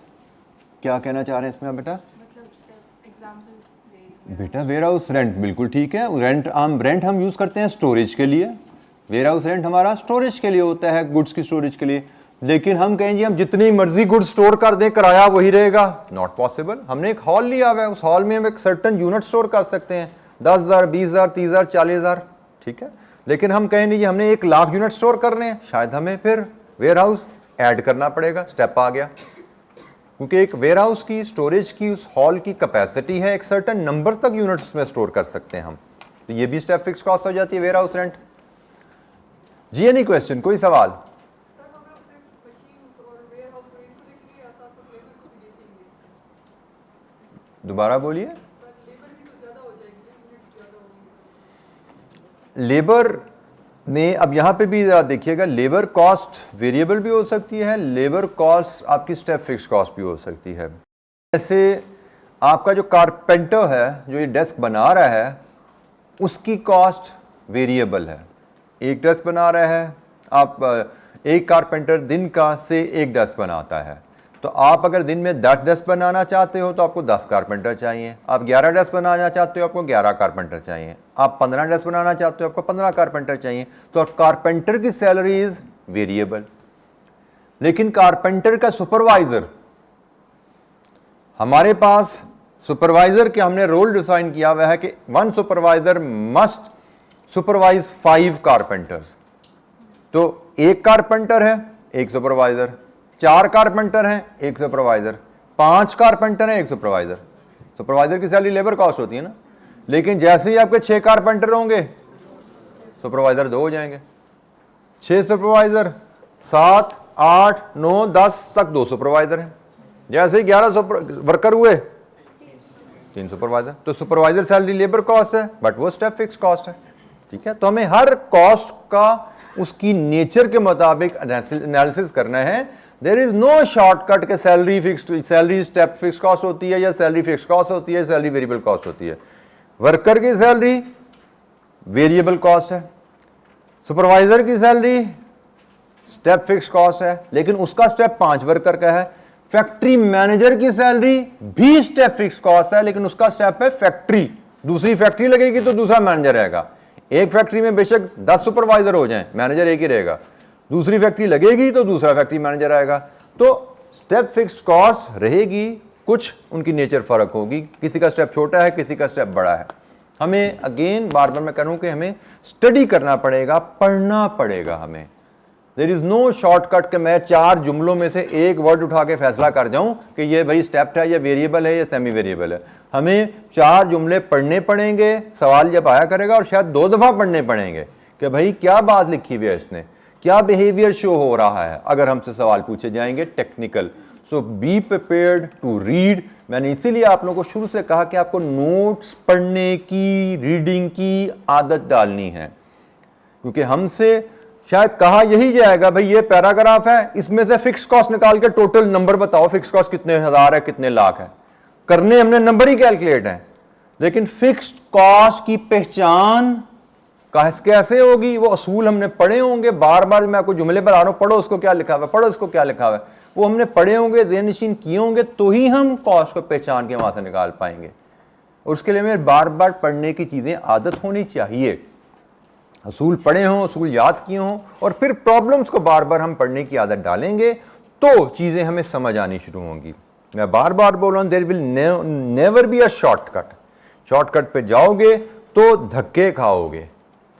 S1: क्या कहना चाह रहे हैं इसमें आप बेटा? बेटा वेयर हाउस रेंट बिल्कुल ठीक है, रेंट हम यूज करते हैं स्टोरेज के लिए, वेयर हाउस रेंट हमारा स्टोरेज के लिए होता है, गुड्स की स्टोरेज के लिए। लेकिन हम कहें जी हम जितनी मर्जी गुड्स स्टोर कर दें किराया वही रहेगा, नॉट पॉसिबल। हमने एक हॉल लिया हुआ है, उस हॉल में हम एक सर्टन यूनिट स्टोर कर सकते हैं, 10,000 20,000 30,000 40,000, ठीक है। लेकिन हम कहें नहीं जी हमने 1 लाख यूनिट स्टोर करने हैं, शायद हमें फिर वेयर हाउस ऐड करना पड़ेगा, स्टेप आ गया, क्योंकि एक वेयर हाउस की स्टोरेज की उस हॉल की कैपेसिटी है, एक सर्टन नंबर तक यूनिट्स में स्टोर कर सकते हैं हम, तो ये भी स्टेप फिक्स कॉस्ट हो जाती है वेयर हाउस रेंट जी। एनी क्वेश्चन, कोई सवाल? दोबारा बोलिए। लेबर में अब यहाँ पे भी देखिएगा, लेबर कॉस्ट वेरिएबल भी हो सकती है, लेबर कॉस्ट आपकी स्टेप फिक्स कॉस्ट भी हो सकती है। जैसे आपका जो कारपेंटर है जो ये डेस्क बना रहा है उसकी कॉस्ट वेरिएबल है। एक डेस्क बना रहा है, आप एक कारपेंटर दिन का से एक डेस्क बनाता है, तो आप अगर दिन में 10 डेस्क बनाना चाहते हो तो आपको 10 कारपेंटर चाहिए। आप 11 डेस्क बनाना चाहते हो आपको 11 कारपेंटर चाहिए। आप 15 डेस्क बनाना चाहते हो आपको 15 कारपेंटर चाहिए। तो कारपेंटर की सैलरी इज वेरिएबल। लेकिन कारपेंटर का सुपरवाइजर, हमारे पास सुपरवाइजर के हमने रोल डिफाइन किया हुआ है कि one supervisor must supervise 5 carpenters. तो एक कारपेंटर है एक सुपरवाइजर, 4 कारपेंटर हैं एक सुपरवाइजर, 5 कारपेंटर हैं एक सुपरवाइजर। सुपरवाइजर की सैलरी लेबर कॉस्ट होती है ना। लेकिन जैसे ही आपके 6 कारपेंटर होंगे सुपरवाइजर 2 हो जाएंगे। 6 सुपरवाइजर, 7, 8, 9, 10 तक 2 सुपरवाइजर हैं। जैसे ही 11 वर्कर हुए 3 सुपरवाइजर। तो सुपरवाइजर सैलरी लेबर कॉस्ट है बट वो स्टेप फिक्स कॉस्ट है। ठीक है, तो हमें हर कॉस्ट का उसकी नेचर के मुताबिक एनालिसिस करना है। देयर इज नो शॉर्टकट के salary fixed, salary step fix cost होती है या सैलरी फिक्स कॉस्ट होती है, सैलरी वेरिएबल कॉस्ट होती है। वर्कर की सैलरी वेरिएबल कॉस्ट है, सुपरवाइजर की सैलरी स्टेप फिक्स कॉस्ट है, लेकिन उसका स्टेप 5 वर्कर का है। फैक्ट्री मैनेजर की सैलरी भी स्टेप फिक्स कॉस्ट है, लेकिन उसका स्टेप है फैक्ट्री। दूसरी फैक्ट्री लगेगी तो दूसरा मैनेजर रहेगा। एक फैक्ट्री में बेशक 10 सुपरवाइजर हो जाएं, मैनेजर एक ही रहेगा। दूसरी फैक्ट्री लगेगी तो दूसरा फैक्ट्री मैनेजर आएगा। तो स्टेप फिक्स कॉस्ट रहेगी, कुछ उनकी नेचर फर्क होगी, किसी का स्टेप छोटा है किसी का स्टेप बड़ा है। हमें अगेन बार बार मैं कहूं कि हमें स्टडी करना पड़ेगा, पढ़ना पड़ेगा हमें। देयर इज नो शॉर्टकट कि मैं 4 जुमलों में से एक वर्ड उठा के फैसला कर जाऊं कि ये भाई स्टेप है या वेरिएबल है या सेमी वेरिएबल है। हमें 4 जुमले पढ़ने पड़ेंगे, सवाल जब आया करेगा, और शायद 2 दफा पढ़ने पड़ेंगे कि भाई क्या बात लिखी हुई है इसने, क्या बिहेवियर शो हो रहा है अगर हमसे सवाल पूछे जाएंगे technical. So be prepared to read. मैंने इसीलिए आप लोगों को शुरू से कहा कि आपको नोट्स पढ़ने की, रीडिंग की आदत डालनी है, क्योंकि हमसे शायद कहा यही जाएगा भाई ये पैराग्राफ है, इसमें से फिक्स कॉस्ट निकाल के टोटल नंबर बताओ, फिक्स कॉस्ट कितने हजार है कितने लाख है। करने हमने नंबर ही कैलकुलेट है, लेकिन फिक्स्ड कॉस्ट की पहचान कैसे होगी, वो असूल हमने पढ़े होंगे। बार बार मैं आपको जुमले पर आ रहा हूं, पढ़ो उसको क्या लिखा हुआ है, पढ़ो उसको क्या लिखा हुआ है, वो हमने पढ़े होंगे, ज़हन-नशीन किए होंगे, तो ही हम कॉस्ट को पहचान के वहां से निकाल पाएंगे। और उसके लिए हमें बार बार पढ़ने की चीजें आदत होनी चाहिए। असूल पढ़े हों, असूल याद किए हों, और फिर प्रॉब्लम्स को बार बार हम पढ़ने की आदत डालेंगे तो चीजें हमें समझ आनी शुरू होंगी। मैं बार बार बोल रहा हूं, there will never be a shortcut. Shortcut पे जाओगे तो धक्के खाओगे।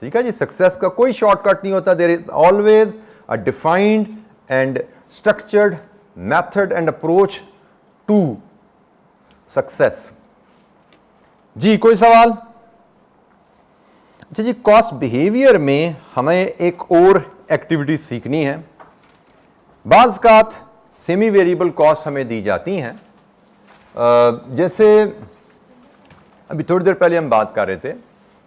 S1: ठीक है जी, सक्सेस का कोई शॉर्टकट नहीं होता। There is always a defined and structured method and approach to success. जी कोई सवाल? अच्छा जी, कॉस्ट बिहेवियर में हमें एक और एक्टिविटी सीखनी है। बाज़ कात सेमी वेरिएबल कॉस्ट हमें दी जाती हैं। जैसे अभी थोड़ी देर पहले हम बात कर रहे थे,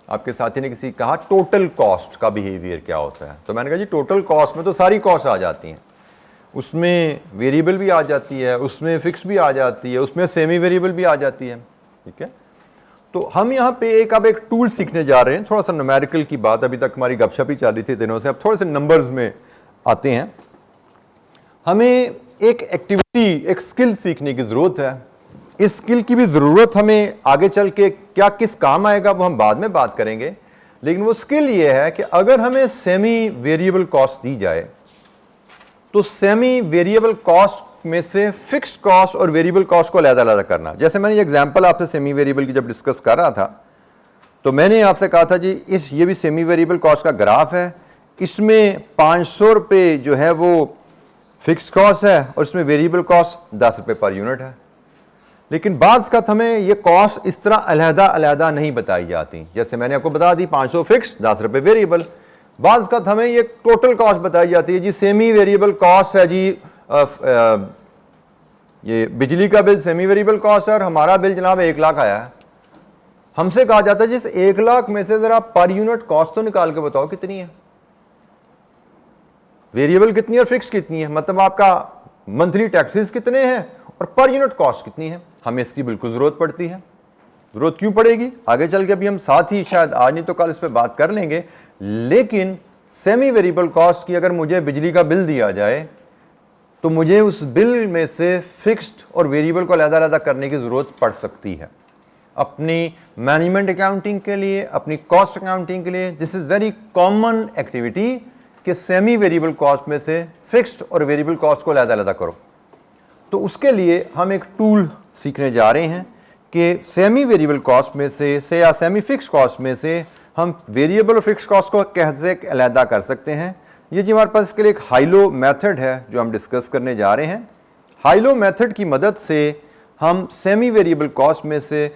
S1: आपके साथी ने किसी कहा टोटल कॉस्ट का बिहेवियर क्या होता है, तो मैंने कहा जी टोटल कॉस्ट में तो सारी कॉस्ट आ जाती हैं, उसमें वेरिएबल भी आ जाती है, उसमें फिक्स भी आ जाती है, उसमें सेमी वेरिएबल भी आ जाती है। ठीक है, तो हम यहाँ पे अब एक टूल सीखने जा रहे हैं, थोड़ा सा न्यूमेरिकल की बात, अभी तक हमारी गपशप ही चल रही थी दिनों से, अब थोड़े से नंबर्स में आते हैं। हमें एक एक्टिविटी, एक स्किल सीखने की ज़रूरत है। इस स्किल की भी ज़रूरत हमें आगे चल के क्या किस काम आएगा वो हम बाद में बात करेंगे, लेकिन वो स्किल ये है कि अगर हमें सेमी वेरिएबल कॉस्ट दी जाए तो सेमी वेरिएबल कॉस्ट में से फिक्स कॉस्ट और वेरिएबल कॉस्ट को अलग-अलग करना। जैसे मैंने ये एग्जांपल आपसे सेमी वेरिएबल की जब डिस्कस कर रहा था तो मैंने आपसे कहा था जी ये भी सेमी वेरिएबल कॉस्ट का ग्राफ है, इसमें 500 रुपये जो है वो फिक्स कॉस्ट है और इसमें वेरिएबल कॉस्ट 10 रुपये पर यूनिट है। लेकिन बाज़ का हमें ये कॉस्ट इस तरह अलहदा नहीं बताई जाती। जैसे मैंने आपको बता दी 500 फिक्स 10 रुपये वेरिएबल। बाज़ का हमें ये टोटल कॉस्ट बताई जाती है जी, सेमी वेरिएबल कॉस्ट है जी ये बिजली का बिल सेमी वेरिएबल कॉस्ट है और हमारा बिल जनाब 1 लाख आया है। हमसे कहा जाता है जिस 1 लाख में से जरा पर यूनिट कॉस्ट तो निकाल के बताओ कितनी है, वेरिएबल कितनी है और फिक्स कितनी है, मतलब आपका मंथली टैक्सेस कितने हैं और पर यूनिट कॉस्ट कितनी है। हमें इसकी बिल्कुल जरूरत पड़ती है। जरूरत क्यों पड़ेगी आगे चल के अभी हम साथ ही शायद आज नहीं तो कल इस पर बात कर लेंगे। लेकिन सेमी वेरिएबल कॉस्ट की अगर मुझे बिजली का बिल दिया जाए तो मुझे उस बिल में से फिक्स्ड और वेरिएबल को अलग-अलग करने की जरूरत पड़ सकती है अपनी मैनेजमेंट अकाउंटिंग के लिए, अपनी कॉस्ट अकाउंटिंग के लिए। This is very common activity कि सेमी वेरिएबल कॉस्ट में से फिक्स्ड और वेरिएबल कॉस्ट को अलग-अलग करो। तो उसके लिए हम एक टूल सीखने जा रहे हैं कि सेमी वेरिएबल कॉस्ट में से या सेमी फिक्स कॉस्ट में से हम वेरिएबल और फिक्स कॉस्ट को कैसे अलग कर सकते हैं। ये जी हमारे पास इसके लिए एक हाइलो मेथड है जो हम डिस्कस करने जा रहे हैं। हाइलो मेथड की मदद से हम सेमी वेरिएबल कॉस्ट में से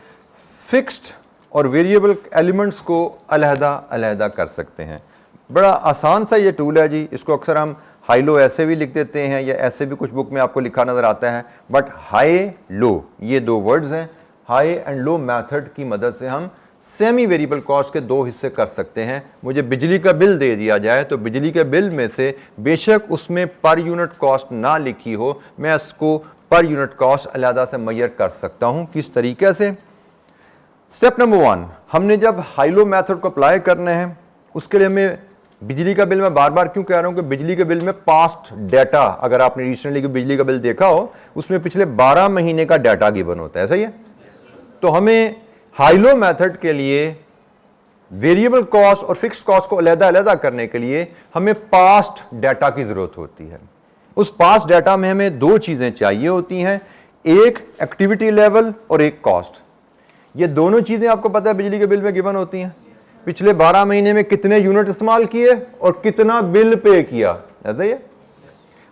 S1: फिक्स्ड और वेरिएबल एलिमेंट्स को अलग-अलग कर सकते हैं। बड़ा आसान सा ये टूल है जी। इसको अक्सर हम हाई लो ऐसे भी लिख देते हैं या ऐसे भी कुछ बुक में आपको लिखा नजर आता है, बट हाई लो ये दो वर्ड्स हैं। हाई एंड लो मेथड की मदद से हम सेमी वेरिएबल कॉस्ट के दो हिस्से कर सकते हैं। मुझे बिजली का बिल दे दिया जाए तो बिजली के बिल में से बेशक उसमें पर यूनिट कॉस्ट ना लिखी हो, मैं इसको पर यूनिट कॉस्ट अलग से मेजर कर सकता हूं। किस तरीके से? स्टेप नंबर 1, हमने जब हाई लो मेथड को अप्लाई करना है उसके लिए हमें बिजली का बिल, मैं बार बार क्यों कह रहा हूं कि बिजली के बिल में पास्ट डाटा, अगर आपने रिसेंटली बिजली का बिल देखा हो उसमें पिछले 12 महीने का डाटा गिवन होता है, सही है? तो हमें हाई लो मेथड के लिए वेरिएबल कॉस्ट और फिक्स्ड कॉस्ट को अलग-अलग करने के लिए हमें पास्ट डाटा की जरूरत होती है। उस पास्ट डाटा में हमें दो चीजें चाहिए होती हैं, एक एक्टिविटी लेवल और एक कॉस्ट। ये दोनों चीजें आपको पता है बिजली के बिल में गिवन होती हैं। पिछले 12 महीने में कितने यूनिट इस्तेमाल किए और कितना बिल पे किया, ऐसा ही है।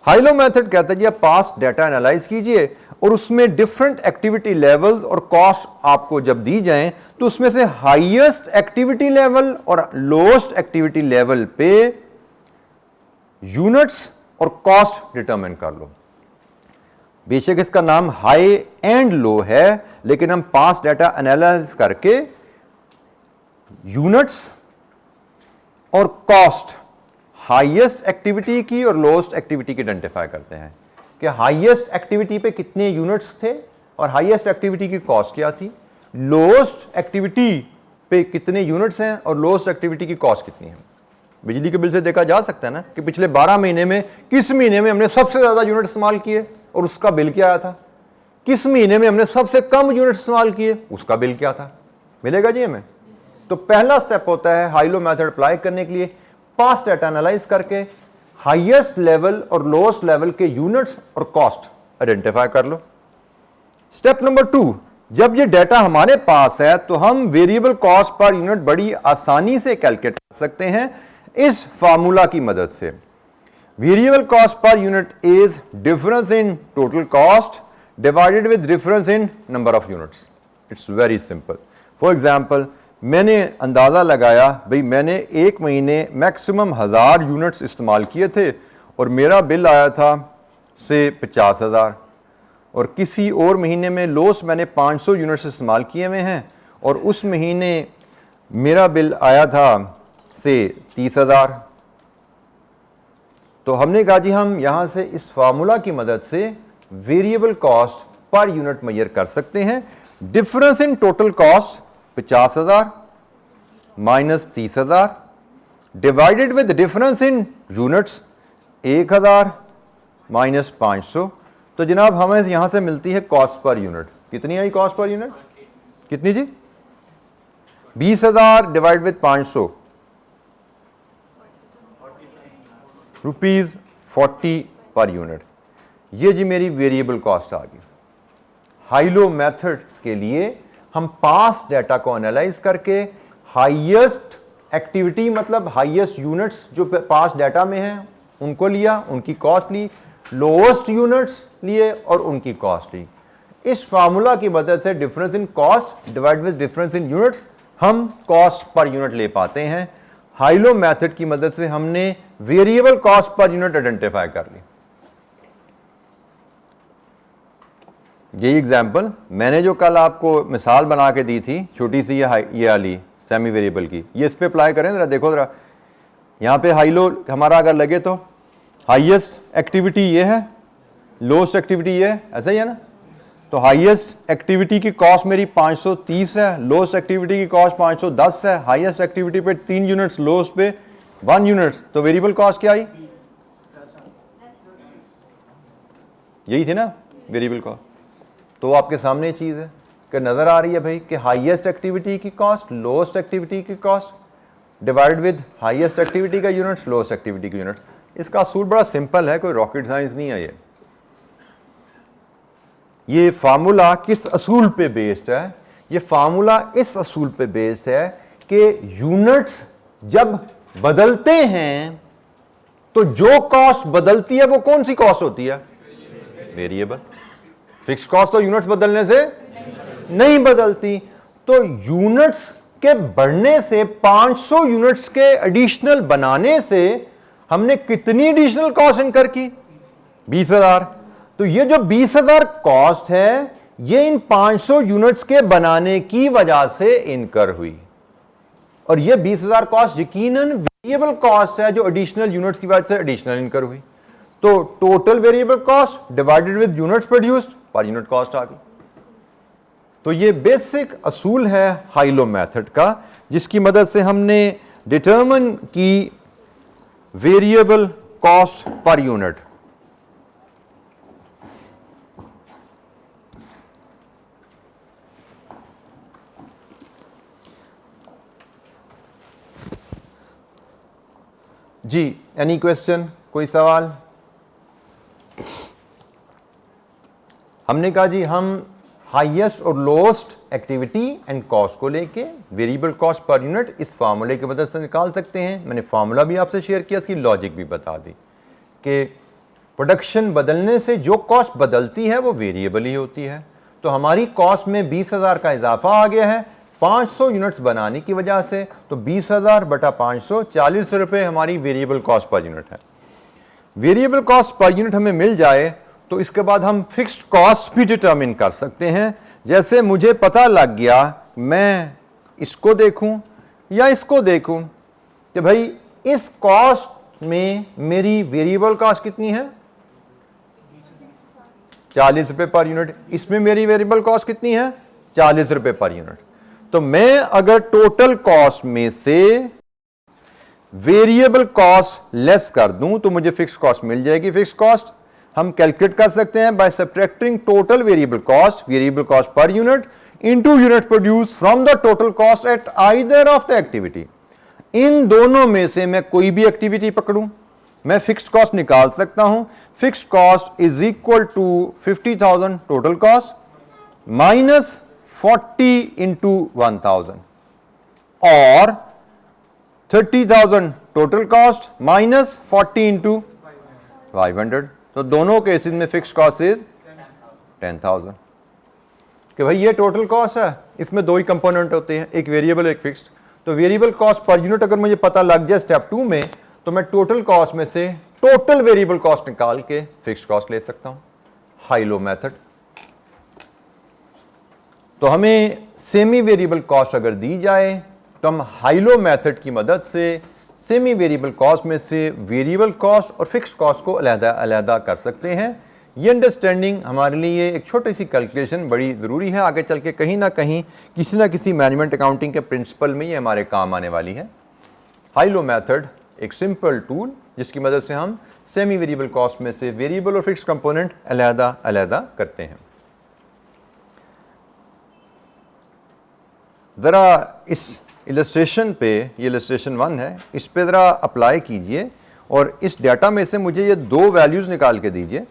S1: हाई लो मेथड कहता है जी आप पास्ट डाटा एनालाइज कीजिए और उसमें डिफरेंट एक्टिविटी लेवल्स और कॉस्ट आपको जब दी जाएं तो उसमें से हाईएस्ट एक्टिविटी लेवल और लोएस्ट एक्टिविटी लेवल पे यूनिट्स और कॉस्ट डिटरमिन कर लो। बेशक इसका नाम हाई एंड लो है, लेकिन हम पास्ट डाटा एनालाइज करके यूनिट्स और कॉस्ट हाईएस्ट एक्टिविटी की और लोएस्ट एक्टिविटी की आइडेंटिफाई करते हैं कि हाईएस्ट एक्टिविटी पे कितने यूनिट्स थे और हाईएस्ट एक्टिविटी की कॉस्ट क्या थी, लोएस्ट एक्टिविटी पे कितने यूनिट्स हैं और लोएस्ट एक्टिविटी की कॉस्ट कितनी है। बिजली के बिल से देखा जा सकता है ना कि पिछले 12 महीने में किस महीने में हमने सबसे ज्यादा यूनिट इस्तेमाल किए और उसका बिल क्या आया था, किस महीने में हमने सबसे कम यूनिट इस्तेमाल किए उसका बिल क्या था। मिलेगा जी हमें? तो पहला स्टेप होता है हाई लो मेथड अप्लाई करने के लिए पास्ट डाटा एनालाइज करके हाईएस्ट लेवल और लोएस्ट लेवल के यूनिट्स और कॉस्ट आइडेंटिफाई कर लो। स्टेप नंबर 2, जब ये डाटा हमारे पास है तो हम वेरिएबल कॉस्ट पर यूनिट बड़ी आसानी से कैलकुलेट कर सकते हैं इस फार्मूला की मदद से। Variable cost per unit is difference in total cost divided with difference in number of units. It's very simple. For example मैंने अंदाज़ा लगाया भाई मैंने एक महीने मैक्सिमम 1000 यूनिट्स इस्तेमाल किए थे और मेरा बिल आया था से 50,000, और किसी और महीने में लोस मैंने 500 यूनिट्स इस्तेमाल किए हुए हैं और उस महीने मेरा बिल आया था से 30,000। तो हमने कहा जी हम यहां से इस फार्मूला की मदद से variable cost per unit measure कर सकते हैं। Difference in total cost 50,000 minus 30,000 divided with difference in units 1000 minus 500। तो जनाब हमें यहां से मिलती है कॉस्ट पर यूनिट। कितनी आई कॉस्ट पर यूनिट? कितनी जी? 20,000 divide with 500 rupees 40 per unit. ये जी मेरी वेरिएबल कॉस्ट आ गई। हाई लो मेथड के लिए हम पास्ट डाटा को एनालाइज करके हाईएस्ट एक्टिविटी मतलब हाईएस्ट यूनिट्स जो पास्ट डाटा में हैं उनको लिया, उनकी कॉस्ट ली, लोएस्ट यूनिट्स लिए और उनकी कॉस्ट ली। इस फार्मूला की मदद से difference in cost divide with difference in units हम कॉस्ट पर यूनिट ले पाते हैं। हाई लो मेथड की मदद से हमने variable cost per unit identify कर ली। यही एग्जाम्पल मैंने जो कल आपको मिसाल बना के दी थी, छोटी सी ये वाली सेमी वेरिएबल की, ये इस पे अप्लाई करें ज़रा, देखो ज़रा, यहाँ पे हाई लो हमारा अगर लगे तो हाईएस्ट एक्टिविटी ये है, लोएस्ट एक्टिविटी ये है, ऐसा ही है ना। तो हाईएस्ट एक्टिविटी की कॉस्ट मेरी 530 है, लोएस्ट एक्टिविटी की कॉस्ट 510 है, हाईएस्ट एक्टिविटी पे 3 यूनिट्स, लोएस्ट पे 1 यूनिट्स, तो वेरिएबल कॉस्ट क्या आई? यही थी ना वेरिएबल कॉस्ट। तो आपके सामने चीज़ है कि नज़र आ रही है भाई कि हाईएस्ट एक्टिविटी की कॉस्ट, लोएस्ट एक्टिविटी की cost divide with highest activity का यूनिट्स, लोएस्ट एक्टिविटी का यूनिट्स। इसका असूल बड़ा सिंपल है, कोई रॉकेट साइंस नहीं है। ये फार्मूला किस असूल पे बेस्ड है? ये फार्मूला इस असूल पे बेस्ड है कि यूनिट्स जब बदलते हैं तो जो कॉस्ट बदलती है वो कौन सी कॉस्ट होती है? वेरिएबल। फिक्स कॉस्ट तो यूनिट्स बदलने से नहीं बदलती। तो यूनिट्स के बढ़ने से 500 यूनिट्स के एडिशनल बनाने से हमने कितनी एडिशनल कॉस्ट इनकर की? 20,000। तो ये जो 20,000 कॉस्ट है ये इन 500 यूनिट्स के बनाने की वजह से इनकर हुई, और ये 20,000 कॉस्ट यकीनन वेरिएबल कॉस्ट है जो एडिशनल यूनिट्स की वजह से एडिशनल इनकर हुई। तो total variable cost divided with units produced, per unit cost आ गई। तो ये बेसिक असूल है हाइलो मेथड का, जिसकी मदद से हमने डिटरमिन की वेरिएबल कॉस्ट पर यूनिट। जी, एनी क्वेश्चन, कोई सवाल? हमने कहा जी हम हाईएस्ट और लोएस्ट एक्टिविटी एंड कॉस्ट को लेके वेरिएबल कॉस्ट पर यूनिट इस फार्मूले की मदद से निकाल सकते हैं। मैंने फार्मूला भी आपसे शेयर किया, इसकी लॉजिक भी बता दी कि प्रोडक्शन बदलने से जो कॉस्ट बदलती है वो वेरिएबल ही होती है। तो हमारी कॉस्ट में 20,000 का इजाफा आ गया है 500 यूनिट्स बनाने की वजह से, तो 20,000 बटा 500, 40 रुपये हमारी वेरिएबल कॉस्ट पर यूनिट है। वेरिएबल कॉस्ट पर यूनिट हमें मिल जाए तो इसके बाद हम फिक्स्ड कॉस्ट भी डिटरमिन कर सकते हैं। जैसे मुझे पता लग गया मैं इसको देखूं या इसको देखूं कि भाई इस कॉस्ट में मेरी वेरिएबल कॉस्ट कितनी है? 40 रुपये पर यूनिट। इसमें मेरी वेरिएबल कॉस्ट कितनी है? 40 रुपये पर यूनिट। तो मैं अगर टोटल कॉस्ट में से वेरिएबल कॉस्ट लेस कर दूं तो मुझे फिक्स कॉस्ट मिल जाएगी। फिक्स कॉस्ट हम कैलकुलेट कर सकते हैं by subtracting total variable cost per unit into unit produce from the total cost at either of the activity. इन दोनों में से मैं कोई भी एक्टिविटी पकड़ूं, मैं फिक्स कॉस्ट निकाल सकता हूं। Fix cost is equal to 50,000 total cost minus 40 into 1,000 और 30,000 टोटल कॉस्ट माइनस 40 इंटू 500। तो दोनों केसेस में फिक्स कॉस्ट इज 10,000। कि भाई ये टोटल कॉस्ट है, इसमें दो ही कंपोनेंट होते हैं, एक वेरिएबल एक फिक्स्ड। तो वेरिएबल कॉस्ट पर यूनिट अगर मुझे पता लग जाए स्टेप 2 में, तो मैं टोटल कॉस्ट में से टोटल वेरिएबल कॉस्ट निकाल के फिक्स्ड कॉस्ट ले सकता हूं। High low method. तो हमें सेमी वेरिएबल कॉस्ट अगर दी जाए तो हम हाई लो मेथड की मदद से सेमी वेरिएबल कॉस्ट में से वेरिएबल कॉस्ट और फिक्स्ड कॉस्ट को अलग-अलग कर सकते हैं। ये अंडरस्टैंडिंग हमारे लिए एक छोटी सी कैलकुलेशन बड़ी ज़रूरी है, आगे चल के कहीं ना कहीं किसी ना किसी मैनेजमेंट अकाउंटिंग के प्रिंसिपल में ये हमारे काम आने वाली है। हाई लो मेथड एक सिंपल टूल जिसकी मदद से हम सेमी वेरिएबल कॉस्ट में से वेरिएबल और फिक्स्ड कंपोनेंट अलग-अलग करते हैं। ज़रा इस इलस्ट्रेशन पे, ये इलस्ट्रेशन 1 है, इस पे ज़रा अप्लाई कीजिए और इस डाटा में से मुझे ये दो वैल्यूज़ निकाल के दीजिए।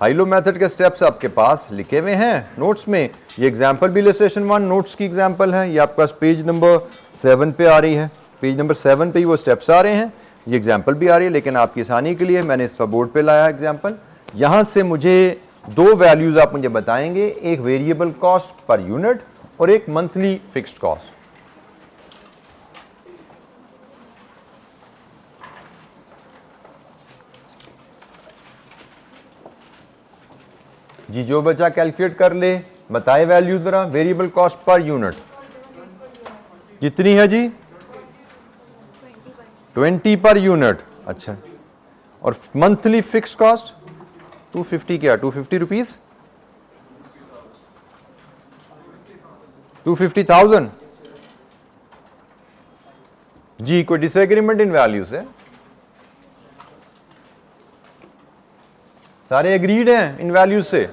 S1: हाई लो मेथड के स्टेप्स आपके पास लिखे हुए हैं नोट्स में। ये एग्जांपल भी इलस्ट्रेशन 1 नोट्स की एग्जांपल है, ये आपके पास पेज नंबर 7 पे आ रही है। पेज नंबर 7 पे ही वो स्टेप्स आ रहे हैं, ये एग्जांपल भी आ रही है, लेकिन आपकी आसानी के लिए मैंने इस बोर्ड पे लाया एग्जांपल। यहाँ से मुझे दो वैल्यूज़ आप मुझे बताएंगे, एक वेरिएबल कॉस्ट पर यूनिट और एक मंथली फिक्स्ड कॉस्ट। जी जो बचा कैलकुलेट कर ले, बताए वैल्यू जरा। वेरिएबल कॉस्ट पर यूनिट कितनी है जी? 20 पर यूनिट। अच्छा, और मंथली फिक्स कॉस्ट 250 क्या? 250 रुपीज, 250,000। जी कोई डिसएग्रीमेंट इन वैल्यू से? सारे एग्रीड हैं इन वैल्यू से?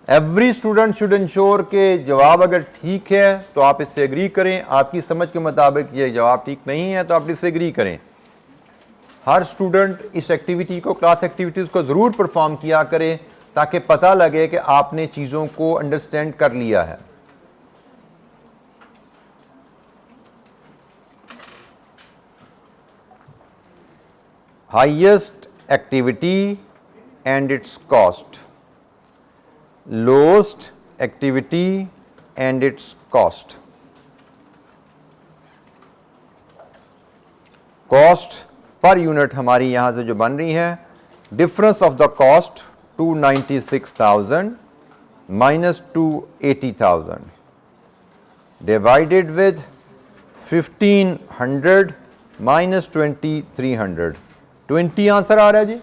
S1: एवरी स्टूडेंट शुड इंश्योर के जवाब अगर ठीक है तो आप इससे एग्री करें, आपकी समझ के मुताबिक ये जवाब ठीक नहीं है तो आप इससे एग्री करें। हर स्टूडेंट इस एक्टिविटी को, क्लास एक्टिविटीज को जरूर परफॉर्म किया करे ताकि पता लगे कि आपने चीजों को अंडरस्टैंड कर लिया है। Highest activity and its cost, lowest activity and its cost. Cost per unit हमारी यहां से जो बन रही है, difference of the cost 296,000 minus 280,000 divided with 1500 minus 2300। 20 answer आ रहा है जी?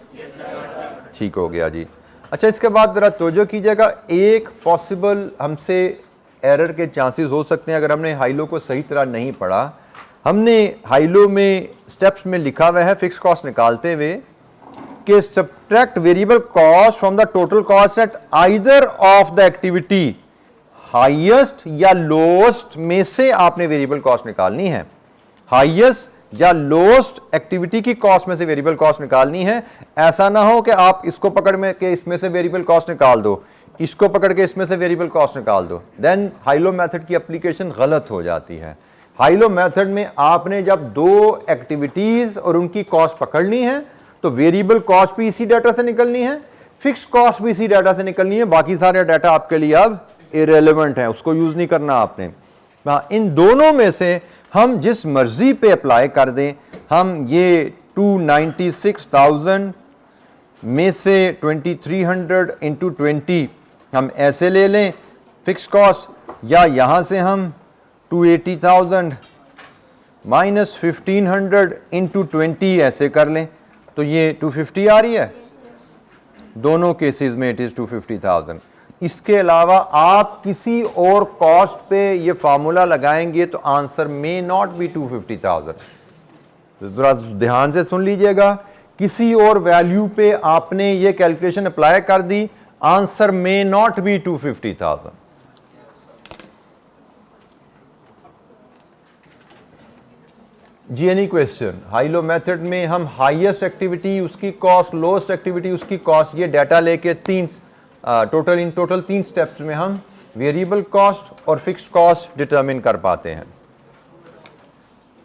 S1: ठीक हो गया जी। अच्छा, इसके बाद जरा तवज्जो कीजिएगा, एक पॉसिबल हमसे एरर के चांसेस हो सकते हैं अगर हमने हाइलो को सही तरह नहीं पढ़ा। हमने हाइलो में स्टेप्स में लिखा हुआ है फिक्स कॉस्ट निकालते हुए कि subtract variable cost from the total cost at either of the activity, highest या लोएस्ट में से आपने वेरिएबल कॉस्ट निकालनी है। हाईएस्ट या लोएस्ट एक्टिविटी की कॉस्ट में से वेरिएबल कॉस्ट निकालनी है। ऐसा ना हो कि आप इसको पकड़ में के इसमें से वेरिएबल कॉस्ट निकाल दो, इसको पकड़ के इसमें से वेरिएबल कॉस्ट निकाल दो, देन हाइलो मेथड की एप्लीकेशन गलत हो जाती है। हाइलो मेथड में आपने जब दो एक्टिविटीज और उनकी कॉस्ट पकड़नी है तो वेरिएबल कॉस्ट भी इसी डाटा से निकलनी है, फिक्स कॉस्ट भी इसी डाटा से निकलनी है, बाकी सारे डाटा आपके लिए अब इरेलेवेंट है, उसको यूज नहीं करना आपने। इन दोनों में से हम जिस मर्जी पे अप्लाई कर दें, हम ये 296,000 में से 2300 इंटू 20 हम ऐसे ले लें फिक्स कॉस्ट, या यहां से हम 280,000 माइनस 1500 इंटू 20 ऐसे कर लें तो ये 250 आ रही है। दोनों केसेस में इट इज 250,000। इसके अलावा आप किसी और कॉस्ट पे ये फार्मूला लगाएंगे तो आंसर मे नॉट बी 250,000। तो जरा ध्यान से सुन लीजिएगा, किसी और वैल्यू पे आपने ये कैलकुलेशन अप्लाई कर दी, आंसर मे नॉट बी 250,000। जी एनी क्वेश्चन? हाइलो मेथड में हम हाईएस्ट एक्टिविटी उसकी कॉस्ट, लोएस्ट एक्टिविटी उसकी कॉस्ट, ये डाटा लेके टोटल 3 स्टेप्स में हम वेरिएबल कॉस्ट और फिक्स्ड कॉस्ट डिटरमिन कर पाते हैं।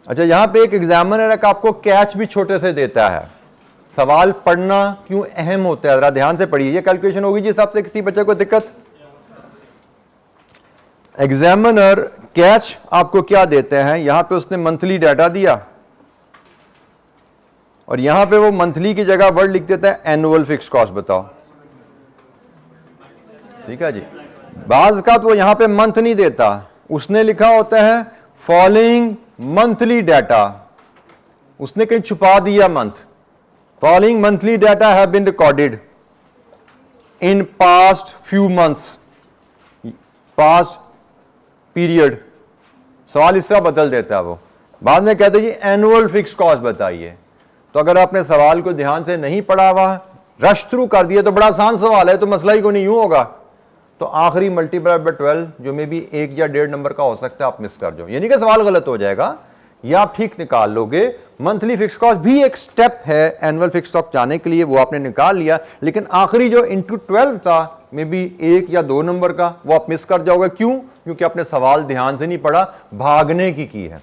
S1: अच्छा, यहां पे एक एग्जामिनर आपको कैच भी छोटे से देता है, सवाल पढ़ना क्यों अहम होता है, जरा ध्यान से पढ़िए। ये कैलकुलेशन होगी जिस हिसाब से किसी बच्चे को दिक्कत। एग्जामिनर कैच आपको क्या देते हैं, यहां पे उसने मंथली डाटा दिया और यहां पे वो मंथली की जगह वर्ड लिख देता है एनुअल फिक्स कॉस्ट बताओ। ठीक है जी। बाज का तो वो यहां पे मंथ नहीं देता, उसने लिखा होता है फॉलोइंग मंथली डाटा, उसने कहीं छुपा दिया month. Following monthly data have been recorded in past few months, past period. सवाल इस तरह बदल देता है वो, बाद में कहते जी एनुअल फिक्स कॉस्ट बताइए। तो अगर आपने सवाल को ध्यान से नहीं पढ़ा हुआ, रश थ्रू कर दिया तो बड़ा आसान सवाल है, तो मसला ही को नहीं यूं होगा, तो आखिरी मल्टीप्लाई बाय 12 जो में भी 1 या 1.5 नंबर का हो सकता है आप मिस कर जाओ। यानी कि सवाल गलत हो जाएगा या आप ठीक निकाल लोगे। मंथली फिक्स कॉस्ट भी एक स्टेप है एनुअल फिक्स कॉस्ट जाने के लिए, वो आपने निकाल लिया, लेकिन आखिरी जो इंटू 12 था में भी 1 या 2 नंबर का, वो आप मिस कर जाओगे। क्यों? क्योंकि आपने सवाल ध्यान से नहीं पढ़ा, भागने की है।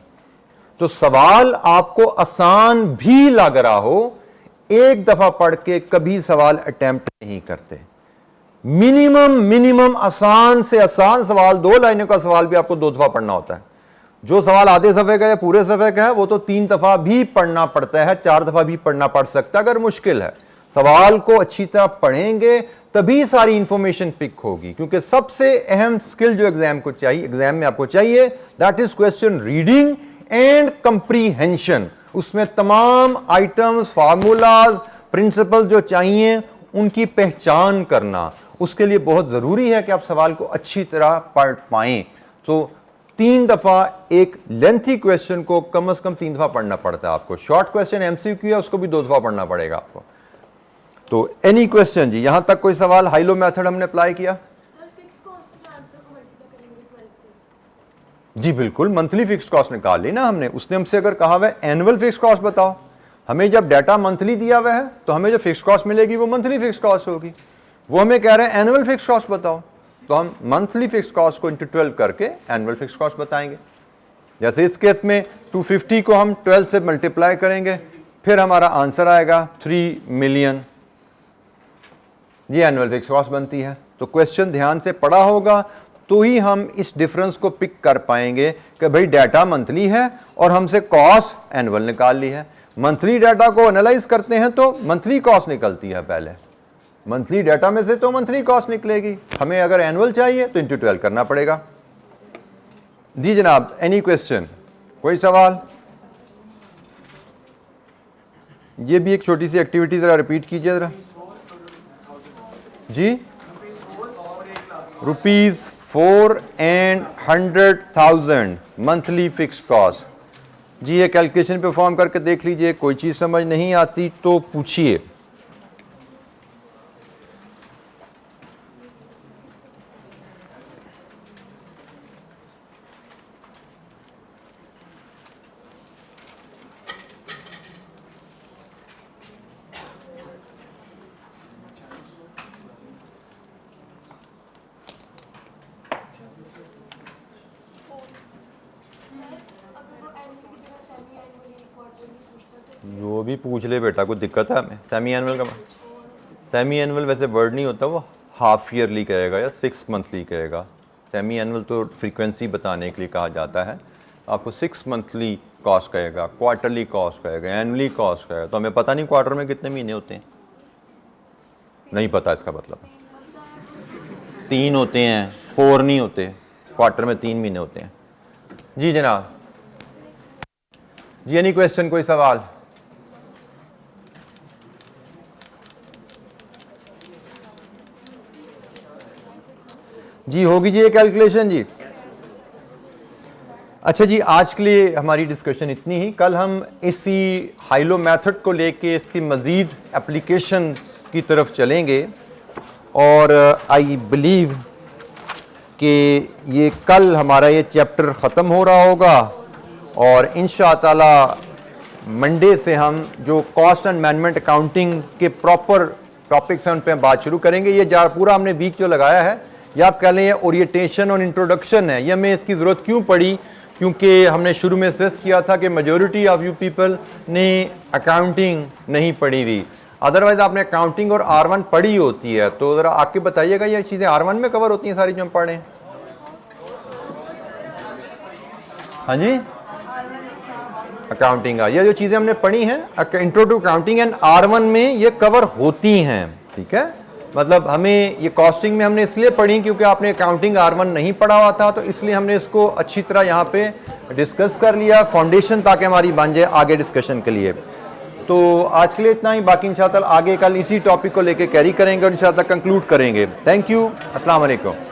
S1: तो सवाल आपको आसान भी लग रहा हो, एक दफा पढ़ के कभी सवाल अटेम्प्ट नहीं करते। मिनिमम आसान से आसान सवाल, 2 लाइनों का सवाल भी आपको 2 दफा पढ़ना होता है। जो सवाल आधे सफे का या पूरे सफे का है वो तो 3 दफा भी पढ़ना पड़ता है, 4 दफा भी पढ़ना पड़ सकता है अगर मुश्किल है। सवाल को अच्छी तरह पढ़ेंगे तभी सारी इंफॉर्मेशन पिक होगी, क्योंकि सबसे अहम स्किल जो एग्जाम में आपको चाहिए that is question reading and comprehension. उसमें तमाम आइटम्स, फार्मूलाज, प्रिंसिपल जो चाहिए उनकी पहचान करना, उसके लिए बहुत जरूरी है कि आप सवाल को अच्छी तरह पढ़ पाएं। तो 3 दफा एक लेंथी क्वेश्चन को कम से कम 3 दफा पढ़ना पड़ता है आपको। शॉर्ट क्वेश्चन एमसीक्यू है, उसको भी 2 दफा पढ़ना पड़ेगा आपको। तो एनी क्वेश्चन जी, यहां तक कोई सवाल? हाइलो मेथड हमने अप्लाई किया जी, बिल्कुल मंथली फिक्स्ड कॉस्ट निकाल ली ना हमने। उसने हमसे अगर कहा हुआ है एनुअल फिक्स्ड कॉस्ट बताओ, हमें जब डाटा मंथली दिया हुआ है तो हमें जो फिक्स्ड कॉस्ट मिलेगी वो मंथली फिक्स्ड कॉस्ट होगी। वो हमें कह रहे हैं एनुअल फिक्स्ड कॉस्ट बताओ, तो हम मंथली फिक्स्ड कॉस्ट को इंटू 12 करके एनुअल फिक्स्ड कॉस्ट बताएंगे। जैसे इस केस में 250 को हम 12 से मल्टीप्लाई करेंगे, फिर हमारा आंसर आएगा 3 मिलियन, ये एनुअल फिक्स्ड कॉस्ट बनती है। तो क्वेश्चन ध्यान से पढ़ा होगा तो ही हम इस डिफरेंस को पिक कर पाएंगे कि भाई डाटा मंथली है और हमसे कॉस्ट एनुअल निकाल ली है। मंथली डाटा को एनालाइज करते हैं तो मंथली कॉस्ट निकलती है, पहले मंथली डाटा में से तो मंथली कॉस्ट निकलेगी। हमें अगर एनुअल चाहिए तो इंटू 12 करना पड़ेगा। जी जनाब, एनी क्वेश्चन, कोई सवाल? ये भी एक छोटी सी एक्टिविटी जरा रिपीट कीजिए जरा जी। ₹4 and 100,000 मंथली फिक्स्ड कॉस्ट। जी ये कैलकुलेशन परफॉर्म करके देख लीजिए, कोई चीज समझ नहीं आती तो पूछिए। जो भी पूछ ले बेटा, कोई दिक्कत है हमें? सेमी एनुअल का, सेमी एनुअल वैसे वर्ड नहीं होता, वो हाफ ईयरली कहेगा या 6 मंथली कहेगा। सेमी एनुअल तो फ्रीक्वेंसी बताने के लिए कहा जाता है। आपको 6 मंथली कॉस्ट कहेगा, क्वार्टरली कॉस्ट कहेगा, एनुअली कॉस्ट कहेगा। तो हमें पता नहीं क्वार्टर में कितने महीने होते हैं, नहीं पता। इसका मतलब 3 होते हैं, 4 नहीं होते, क्वार्टर में 3 महीने होते हैं। जी जनाब, जी एनी क्वेश्चन, कोई सवाल? जी होगी जी ये कैलकुलेशन जी। अच्छा जी, आज के लिए हमारी डिस्कशन इतनी ही। कल हम इसी हाइलो मेथड को लेके इसकी मज़ीद एप्लीकेशन की तरफ चलेंगे और आई बिलीव कि ये कल हमारा ये चैप्टर ख़त्म हो रहा होगा और इंशाअल्लाह मंडे से हम जो कॉस्ट एंड मैनेजमेंट अकाउंटिंग के प्रॉपर टॉपिक्स हैं उन पर बात शुरू करेंगे। ये पूरा हमने वीक जो लगाया है, या आप कह लें ये ओरिएंटेशन और इंट्रोडक्शन है। ये हमें इसकी ज़रूरत क्यों पड़ी? क्योंकि हमने शुरू में सेस किया था कि मेजॉरिटी ऑफ यू पीपल ने अकाउंटिंग नहीं पढ़ी हुई। अदरवाइज आपने अकाउंटिंग और R1 पढ़ी होती है। तो ज़रा आके बताइएगा ये चीज़ें R1 में कवर होती हैं सारी जो हम पढ़ें? हाँ जी, अकाउंटिंग ये जो चीज़ें हमने पढ़ी हैं intro to accounting and R1 में ये कवर होती हैं। ठीक है, मतलब हमें ये कॉस्टिंग में हमने इसलिए पढ़ी क्योंकि आपने अकाउंटिंग R1 नहीं पढ़ा हुआ था, तो इसलिए हमने इसको अच्छी तरह यहाँ पे डिस्कस कर लिया फाउंडेशन, ताकि हमारी बन जाए आगे डिस्कशन के लिए। तो आज के लिए इतना ही, बाकी इंशाअल्लाह आगे कल इसी टॉपिक को लेके कैरी करेंगे और इंशाअल्लाह कंक्लूड करेंगे। थैंक यू, अस्सलाम वालेकुम।